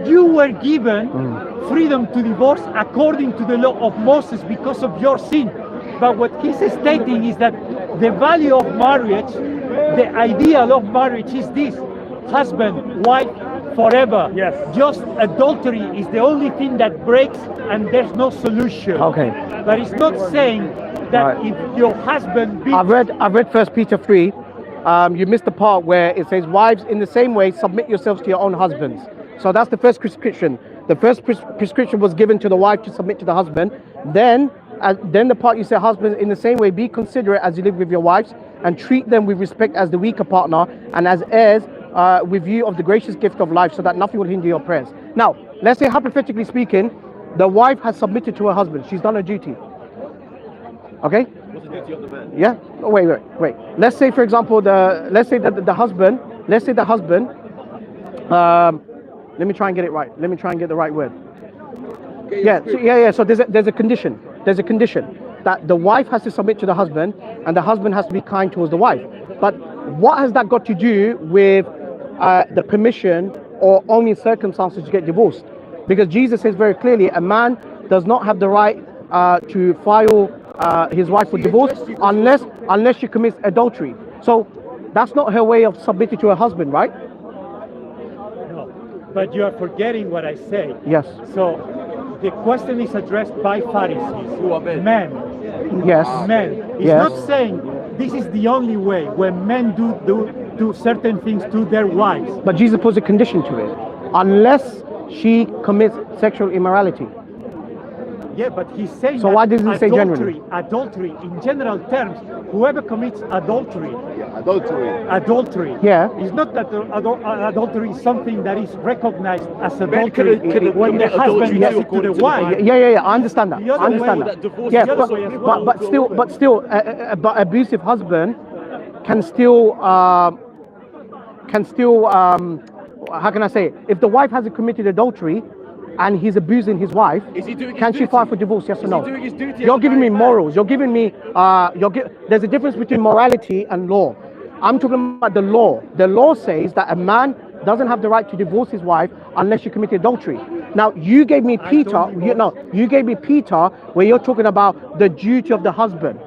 you were given freedom to divorce according to the law of Moses because of your sin. But what he's stating is that the value of marriage, the ideal of marriage is this: husband, wife, forever. Yes. Just adultery is the only thing that breaks and there's no solution. Okay. But it's not saying that Right. if your husband beats... I've read 1 Peter 3. You missed the part where it says, wives, in the same way, submit yourselves to your own husbands. So that's the first prescription. The first prescription was given to the wife to submit to the husband. Then the part you say, husband, in the same way, be considerate as you live with your wives and treat them with respect as the weaker partner and as heirs with view of the gracious gift of life, so that nothing will hinder your prayers. Now, let's say, hypothetically speaking, the wife has submitted to her husband. She's done her duty. Okay? What's the duty of the man? Yeah. Oh, wait. Let's say, for example, let's say the husband. Let me try and get it right. Let me try and get the right word. Yeah. So there's a condition. There's a condition that the wife has to submit to the husband, and the husband has to be kind towards the wife. But what has that got to do with the permission or only circumstances to get divorced? Because Jesus says very clearly, a man does not have the right to file his wife for divorce unless she commits adultery. So that's not her way of submitting to her husband, right? No, but you are forgetting what I say. Yes. So the question is addressed by Pharisees. Who are men? Men. Yes. Men. It's Yes. not saying this is the only way when men do certain things to their wives. But Jesus puts a condition to it. Unless she commits sexual immorality. Yeah, but he's saying So that why doesn't he say generally? Adultery, in general terms, whoever commits adultery, Adultery. Yeah. it's not that adultery is something that is recognized as adultery could when the commit adultery husband does too, it to according the to the wife. Bible. Yeah. I understand that. The other I understand way that. that divorce Yes, is the other way as well. but still, but abusive husband can still how can I say it? If the wife hasn't committed adultery and he's abusing his wife, Is he doing his can she duty? file for divorce? Yes or Is no? he doing his duty as You're a giving me married man? morals. You're giving me there's a difference between morality and law. I'm talking about the law. The law says that a man doesn't have the right to divorce his wife unless she committed adultery. Now you gave me Peter. You gave me Peter, where you're talking about the duty of the husband.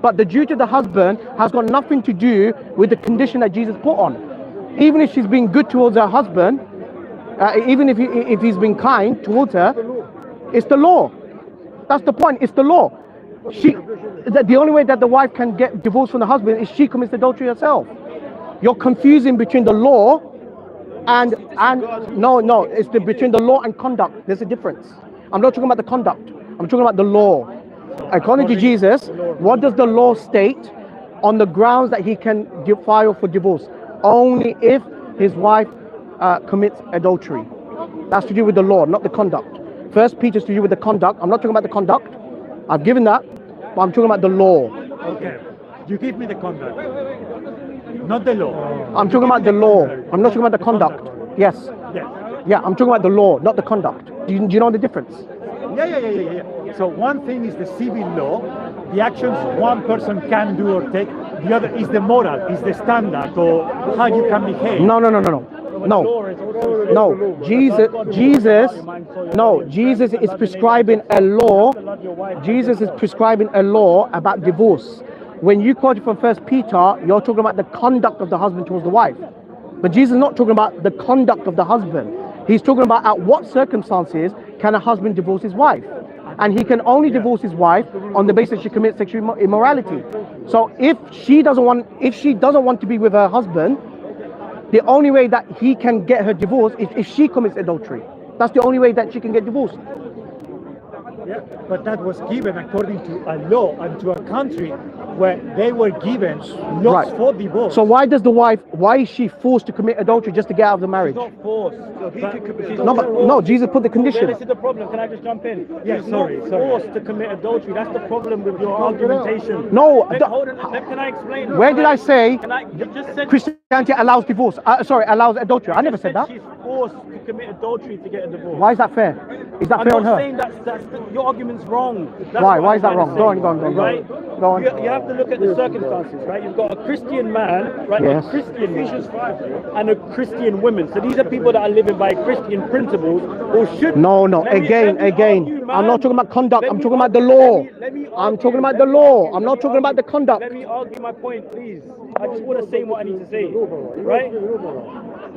But the duty of the husband has got nothing to do with the condition that Jesus put on. Even if she's being good towards her husband, even if he's been kind towards her, it's the law. That's the point. It's the law. The only way that the wife can get divorced from the husband is she commits adultery herself. You're confusing between the law and no, it's between the law and conduct. There's a difference. I'm not talking about the conduct. I'm talking about the law. According to Jesus, what does the law state on the grounds that he can file for divorce? Only if his wife commits adultery. That's to do with the law, not the conduct. First Peter's to do with the conduct. I'm not talking about the conduct. I've given that, but I'm talking about the law. Okay. You give me the conduct, not the law. I'm talking about the law. I'm not talking about the conduct. Yes. Yeah, I'm talking about the law, not the conduct. Do you know the difference? Yeah. So one thing is the civil law, the actions one person can do or take. The other is the moral, is the standard, or how you can behave. No. Jesus is prescribing a law. Jesus is prescribing a law about divorce. When you quote from 1 Peter, you're talking about the conduct of the husband towards the wife. But Jesus is not talking about the conduct of the husband. He's talking about at what circumstances can a husband divorce his wife. And he can only divorce his wife on the basis she commits sexual immorality. So if she doesn't want to be with her husband, the only way that he can get her divorced is if she commits adultery. That's the only way that she can get divorced. Yeah, but that was given according to a law and to a country where they were given laws for divorce. So why is she forced to commit adultery just to get out of the marriage? She's not forced. No, Jesus put the condition. This is the problem. Can I just jump in? Yeah, She's not forced to commit adultery. That's the problem with your argumentation. No, Hold on. Can I explain? Where did I say You just said Christianity allows divorce? Allows adultery. I never said that. she's forced to commit adultery to get a divorce. Why is that fair? Is that I'm fair on not her? saying your argument's wrong. That's Why? what Why I'm is that trying to wrong? say, Go on. Right? Go on. You have to look at the circumstances, right? You've got a Christian man, right? Yes. A Christian man and a Christian woman. So these are people that are living by Christian principles or should. No. Let me Again. argue, I'm man. not talking about conduct. Let I'm me talking about the argue, law. let me I'm argue, talking about let the me law. argue, I'm let not me talking about the argue. conduct. Let me argue my point, please. I just want to say what I need to say, right?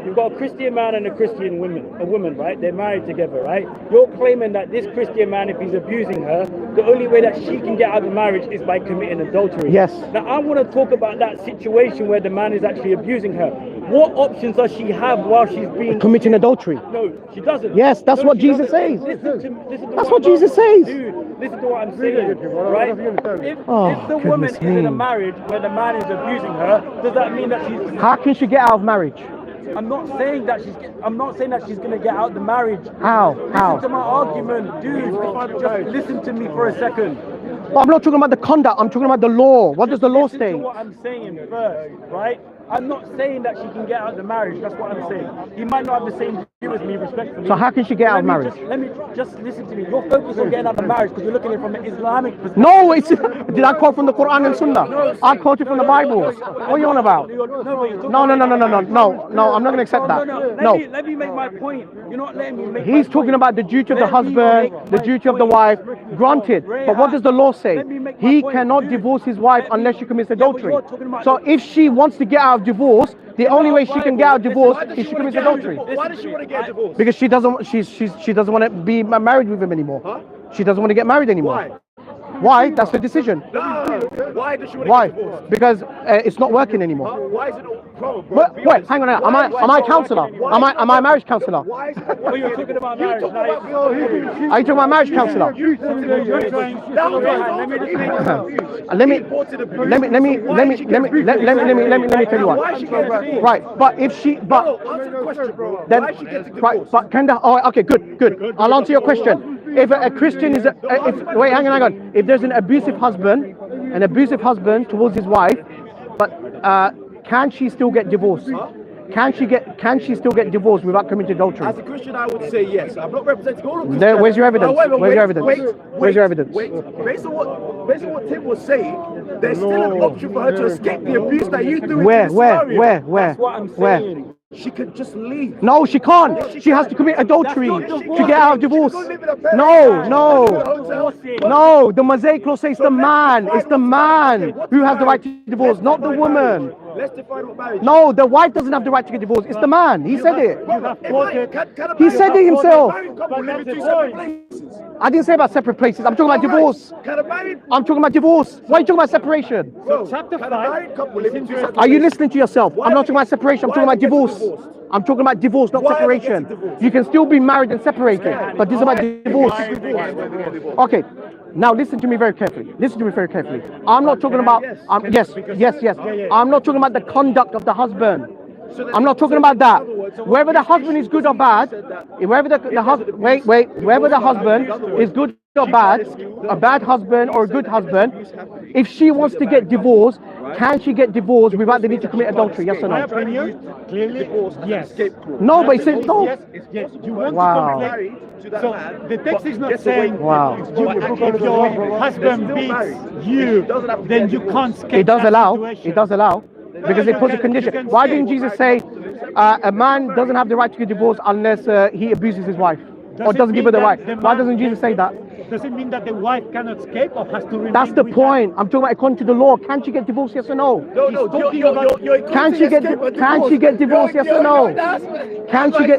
You've got a Christian man and a Christian woman, right? They're married together, right? You're claiming that this Christian man, if he's abusing her, the only way that she can get out of marriage is by committing adultery. Yes. Now, I want to talk about that situation where the man is actually abusing her. What options does she have while she's being Committing adultery. No, she doesn't. Yes, that's what she Jesus doesn't. says. Listen to That's what Jesus saying. says. Dude, listen to what I'm saying, right? If the woman is goodness in a me. marriage where the man is abusing her, does that mean that she's... How can she get out of marriage? I'm not saying that she's going to get out the marriage. How? Listen to my argument, dude. Just listen to me for a second. Well, I'm not talking about the conduct. I'm talking about the law. What does the law Listen to state? what I'm saying first, right? I'm not saying that she can get out of the marriage. That's what I'm saying. He might not have the same view as me, respectfully. So how can she get out of marriage? Let me just listen to me. You're focused on getting out of marriage because you're looking at it from an Islamic perspective. No, did I quote from the Quran and Sunnah? I quoted from the Bible. What are you on about? No, I'm not going to accept that. No. Let me make my point. You're not letting me make my He's point. talking about the duty of the Let me husband, make the my duty of the point. wife. Granted, but what does the law say? Let me make my He point, cannot dude. divorce his wife Let me- unless she commits Yeah, but adultery. you're talking about So the- if she wants to get out of divorce, the only way she can get out of divorce is she commits adultery. Why does she want to get a divorce? Because she doesn't want to be married with him anymore. She doesn't want to get married anymore. Why? That's the decision. Why does she want Why? to get divorced? Because it's not working anymore. Why is it all wrong, bro? Wait, hang on. Am I a counselor? Am I a marriage counselor? Why is it Oh, you're talking about marriage. Are you talking about marriage counselor? Let me tell you what. Right, but if she, then right, but can the, oh, okay, good. I'll answer your question. If a Christian is, wait, hang on. If there's an abusive husband towards his wife, but can she still get divorced? Can she still get divorced without committing adultery? As a Christian, I would say yes. I'm not representing all of There, where's your evidence? However, Where's your evidence? Where's your evidence? Based on what Tim was saying, there's still an option for her to escape the abuse that you do. Where? That's what I'm saying. She could just leave. No, she can't. She has to commit adultery to get out of divorce. No. The Mosaic law says the man. It's the man who has the right to divorce, not the woman. Let's define what marriage is. No, the wife doesn't have the right to get divorced. It's the man. He said it. Can He said it himself. married couple live in two separate places? I didn't say about separate places. I'm talking about divorce. Can a married I'm talking about divorce. Why are you talking about separation? Chapter can a 5 married couple live in two separate Are you places? listening to yourself? I'm not talking about separation. I'm talking about divorce. I'm talking about divorce, not Why are they separation. getting divorced? You can still be married and separated, but this is about divorce. Okay. Now listen to me very carefully. Listen to me very carefully. I'm not talking about. Yes. I'm not talking about the conduct of the husband. I'm not talking about that. Whether the husband is good or bad, whether the husband whether the husband is good or bad, a bad husband or a good husband, if she wants to get divorced, can she get divorced without the need to commit adultery? Yes or My no? opinion, clearly, yes. No, but it says no. Yes. You want Wow. to complain. So the text is not saying Wow. if your husband beats you, then you can't escape It does that allow. situation. It does allow. Because it puts a condition. Why didn't Jesus say a man doesn't have the right to get divorced unless he abuses his wife or doesn't give her the right? Why doesn't Jesus say that? Does it mean that the wife cannot escape or has to remain? That's the with point. I'm talking about according to the law. Can she get divorced? Yes or no? Can she get divorced? Yes or no? Can she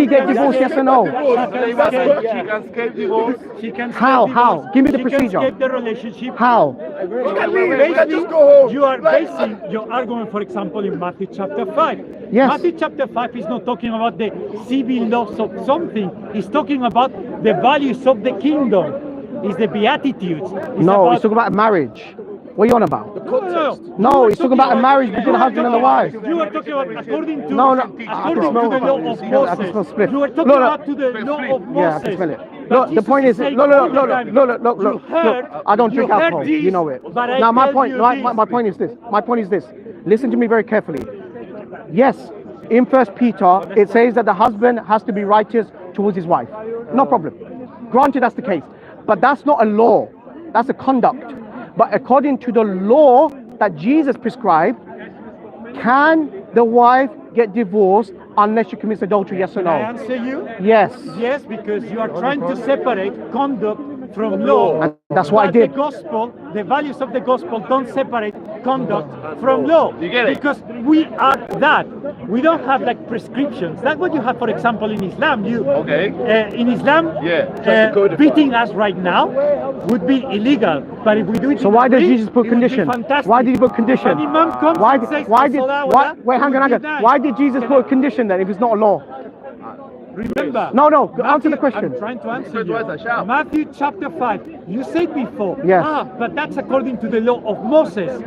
get divorced? Yes or no? She can escape How? divorce. Give me the She procedure. can escape the relationship. How? You are basing your argument, for example, in Matthew chapter 5. Yes. Matthew chapter 5 is not talking about the civil laws of something. It's talking about the values of the kingdom. It's the Beatitudes. No, it's talking about marriage. What are you on about? No, it's talking about a marriage between a husband and a wife. You are talking about according to No, according to the law of I can Moses. smell split. You are talking Look, about to the law of Moses. Yeah, I can smell it. But Look, the Jesus point is, said look, You heard, I don't drink you heard alcohol. this, You know it. but I Now, my tell point, you my point is this. My point is this. Listen to me very carefully. Yes, in 1 Peter, it says that the husband has to be righteous towards his wife. No problem. Granted, that's the case. But that's not a law. That's a conduct. But according to the law that Jesus prescribed, can the wife get divorced unless she commits adultery? Yes or Can I no? answer you? Yes. Yes, because you are trying to separate conduct from law. And that's what I But did. The gospel, the values of the gospel don't separate conduct from law. You get it? Because we are that. We don't have like prescriptions. That's what you have, for example, in Islam. In Islam, beating us right now would be illegal. But if we do it, So in why the does street, Jesus put it would be condition? fantastic. Why did he put condition? An imam comes Why and did, says, why did, "As-salah why, wala," wait, hang it on. would be nice. Why did Jesus put a condition then if it's not a law? Remember. No, answer Matthew- the question. I'm trying to answer you. Matthew chapter 5. You said before. Yes. But that's according to the law of Moses.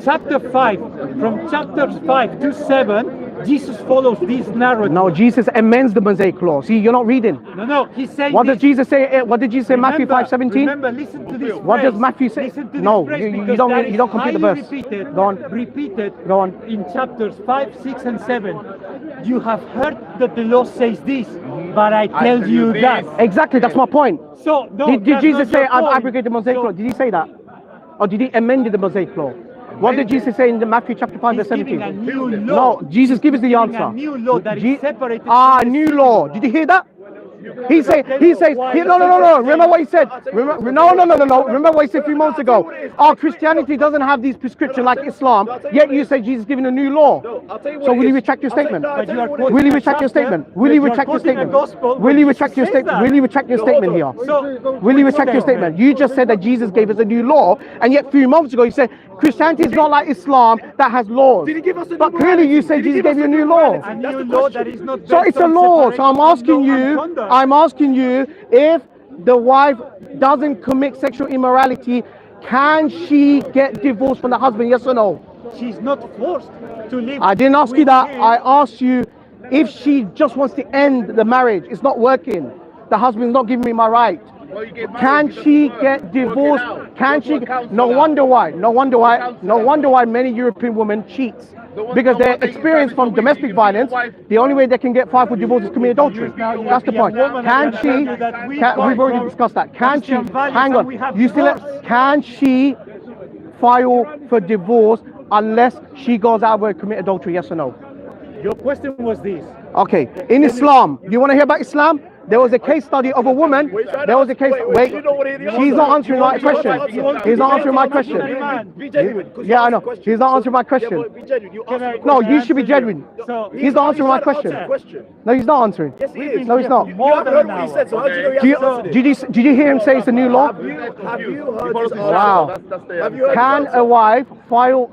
Chapter 5. From chapters 5 to 7, Jesus follows this narrative. No, Jesus amends the Mosaic law. See, you're not reading. No. He's saying. What this. does Jesus say? What did Jesus say in Matthew Remember- 5:17? Remember, listen to this. What phrase. does Matthew say? Listen to No, this phrase you because don't- that you is don't complete the highly verse. Repeated, Go on. Repeated Go on. in chapters 5, 6, and 7. You have heard that the law says this, but I tell you that. Exactly, that's my point. So no, Did that's Jesus not say your I've point. abrogated the Mosaic So law? Did he say that? Or did he amend the Mosaic law? What did Jesus say in the Matthew chapter 5 verse he's giving 17? a new law. No, Jesus gives us the He's giving answer. a new law that is separated Ah, from the new civil. law. Did you hear that? He says, no. Remember what he said? No. Remember what he said 3 months ago? Oh, Christianity doesn't have these prescriptions like Islam, yet you say Jesus is giving a new law. So will you retract your statement? But you are Will you quoting a retract your chapter, statement? but Will you you are retract your quoting a statement? gospel Will where you Jesus retract your says statement? that. Will you retract your statement here? So, Will you retract your statement? You just said that Jesus gave us a new law, and yet 3 months ago you said Christianity is not like Islam that has laws. Did he give us a new But clearly you said Jesus gave you a new law. a new law that is not So based it's a on law. So I'm separation of asking you, if the wife doesn't commit sexual immorality, can she get divorced from the husband? Yes or no? She's not forced to live. I didn't ask you with that. him. I asked you if she just wants to end the marriage. It's not working. The husband's not giving me my right. Can she get divorced? Can she? No wonder why many European women cheat. Because they're experienced from domestic violence. The only way they can get filed for divorce is commit adultery. That's the point. Can she? We've already discussed that. Can she? Hang on. You still? Can she file for divorce unless she goes out and commit adultery? Yes or no? Your question was this. Okay. In Islam, you want to hear about Islam? There was a case study of a woman. There was a case. Wait, she's not answering my question. He's not answering my question. Be genuine. 'cause you Yeah, I asked know. the question. He's not answering my question. Yeah, but be genuine. You asked the No, question. you should be genuine. So He's not answering my question. No, he's not answering. Yes, he is. No, he's not. You haven't heard what he said, so how do you know he Do you, hasn't answered it? did you hear him say it's a new law? Have you heard this answer? Wow. Have you heard Can this a answer? wife file?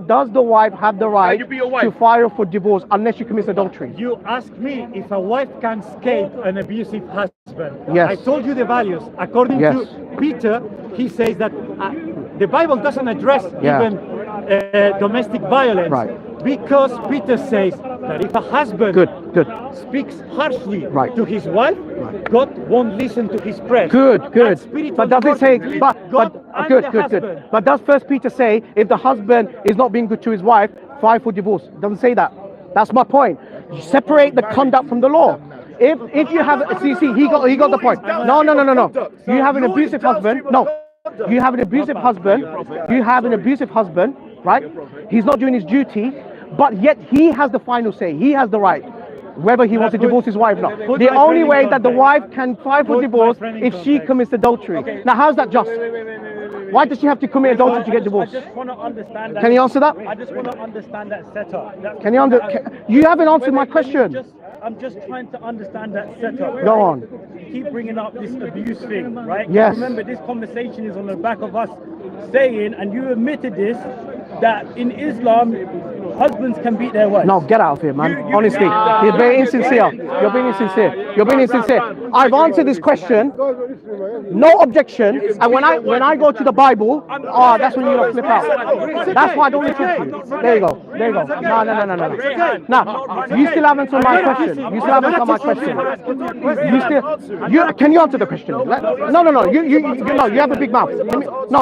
Does the wife have the right to file for divorce unless she commits adultery? you asked me if a wife can escape an abusive husband. Yes. I told you the values. According Yes. to Peter, he says that the Bible doesn't address Yeah. even domestic violence. Right. Because Peter says that if a husband Good. speaks harshly Right. to his wife, God won't listen to his prayers. Good. That spiritual But does it say? divorce But between God and good. the husband. But does First Peter say if the husband is not being good to his wife, file for divorce? It doesn't say that. That's my point. You separate the conduct from the law. If you have see he got the point. No. You have an abusive husband. No. You have an abusive husband. You have an abusive husband, right? He's not doing his duty, but yet he has the final say. He has the right, whether he wants to divorce his wife or not. Put The my only friend in way that the context. wife can file for Put my divorce friend in if she context. commits adultery. Now, how's that just? Why does she have to commit adultery to get I divorced? just want to understand that. Can you answer that? I just want to understand that setup. Can you you haven't answered my question. I'm just trying to understand that setup. Go on. You keep bringing up this abuse thing, right? Yes. Remember, this conversation is on the back of us saying, and you admitted this, that in Islam, husbands can beat their wives. No, get out of here, man. Honestly, you're being insincere. You're being insincere. You're being insincere. I've answered this question. No objection. And when I go to the Bible, that's when you flip out. That's why I don't listen to you. There you go. There you go. No. Now, you still haven't answered my question. You still haven't answered my question. Can you answer the question? No. You have a big mouth. No.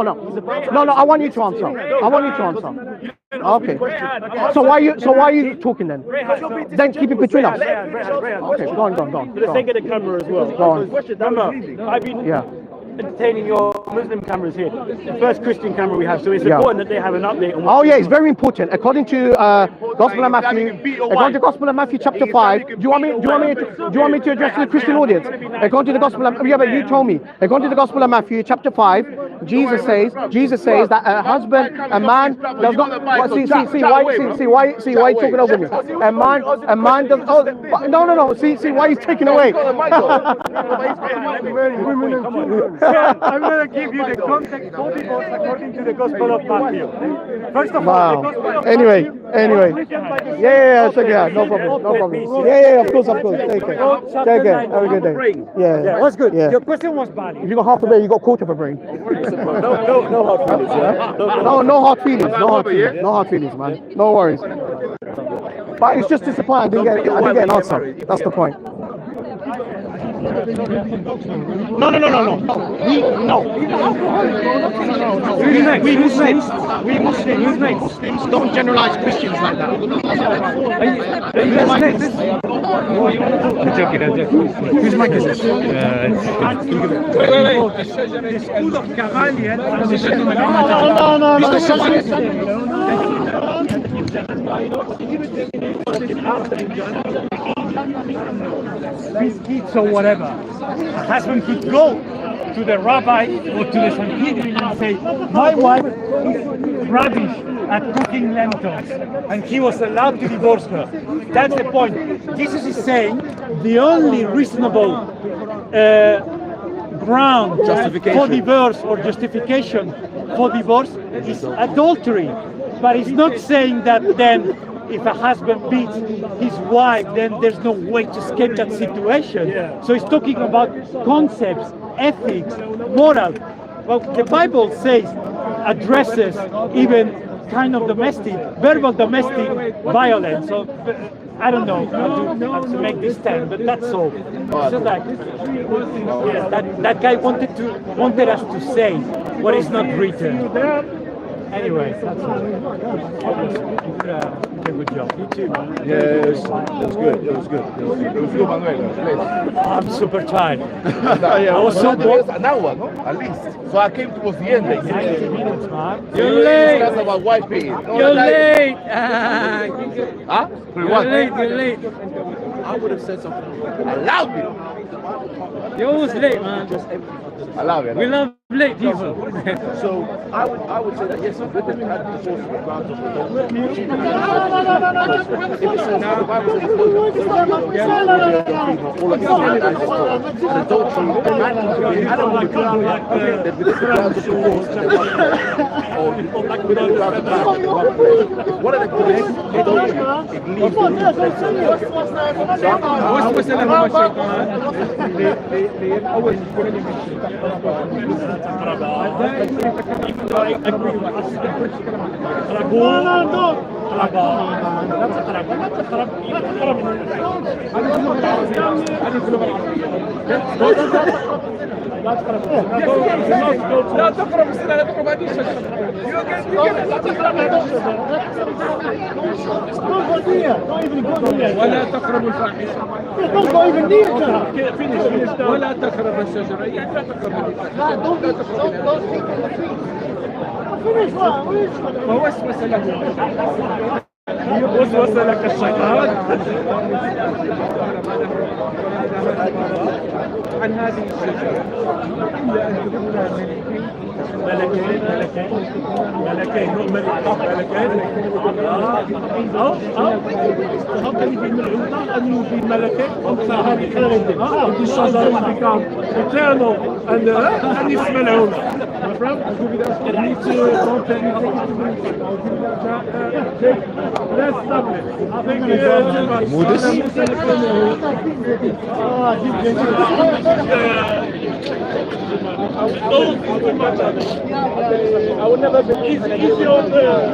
I want you to answer. Okay. So why are you talking then? Then keep it between us. Okay, go on. For the sake of the camera as well. Go on. Remember, I've been Yeah. entertaining your Muslim cameras here. The first Christian camera we have, so it's Yeah. important that they have an update on what Oh yeah, it's very important. According to Gospel of Matthew, chapter 5. Do you want me to address the Christian audience? According to the Gospel of but you told me. According to the Gospel of Matthew, chapter 5, Jesus says that a man does not. See why you talking over me? A man does. Oh no. See why he's taking away. I'm going to give you the context for divorce according to the Gospel of Matthew. First of all, the Gospel of Anyway. Matthew, Yeah, check it out. No problem. Yeah, of course. Take care. Have a good day. Yeah. What's good? Yeah. Your question was valid. If you got half a brain, you got a quarter of a brain. No hard feelings, yeah? No hard feelings. No hard feelings, man. No worries. But it's just disappointing. I didn't get an answer. That's the point. No. We Muslims don't generalize Christians like that. Whose mic is this? The school of Gamaliel. These kids or whatever, a husband could go to the rabbi or to the Sanhedrin and say, my wife is rubbish at cooking lentils, and he was allowed to divorce her. That's the point. Jesus is saying the only reasonable ground for divorce or justification for divorce is adultery. But it's not saying that then if a husband beats his wife, then there's no way to escape that situation. So he's talking about concepts, ethics, moral. Well, the Bible says, addresses even kind of verbal domestic violence. So I don't know how to make this stand, but that's all. So that guy wanted us to say what is not written. Anyway, that's all. You did a good job. You too, man. Yes, it was good. It was good. It was good, Manuel. I'm super tired. I was so bored. An hour, no? At least. So I came towards the end. 90 minutes, man. You're late. That's about wife paying. You're late. Huh? For You're what? late. You're late. I would have said something loudly. You're always late, man. I love it. We love late people. So I would say that yes, it's good that you had the source of the grounds of the If it says the Bible says all of these adultery, I don't want to that with the grounds of divorce or with the grounds of marriage. What are the conditions of adultery? It leaves ولا تقربوا الفاحشة ولا تقربوا الشجرة يعني لا تقربوا فوسوس لك الشيطان عن هذه الشجرة إلا أن تكون ملكين نؤمن ملكين هذه الملعونة أن يوفي ملكين هذه خير الشجرة become eternal and it's ملعون my friend it needs to let's stop it I think I would never be easy on there.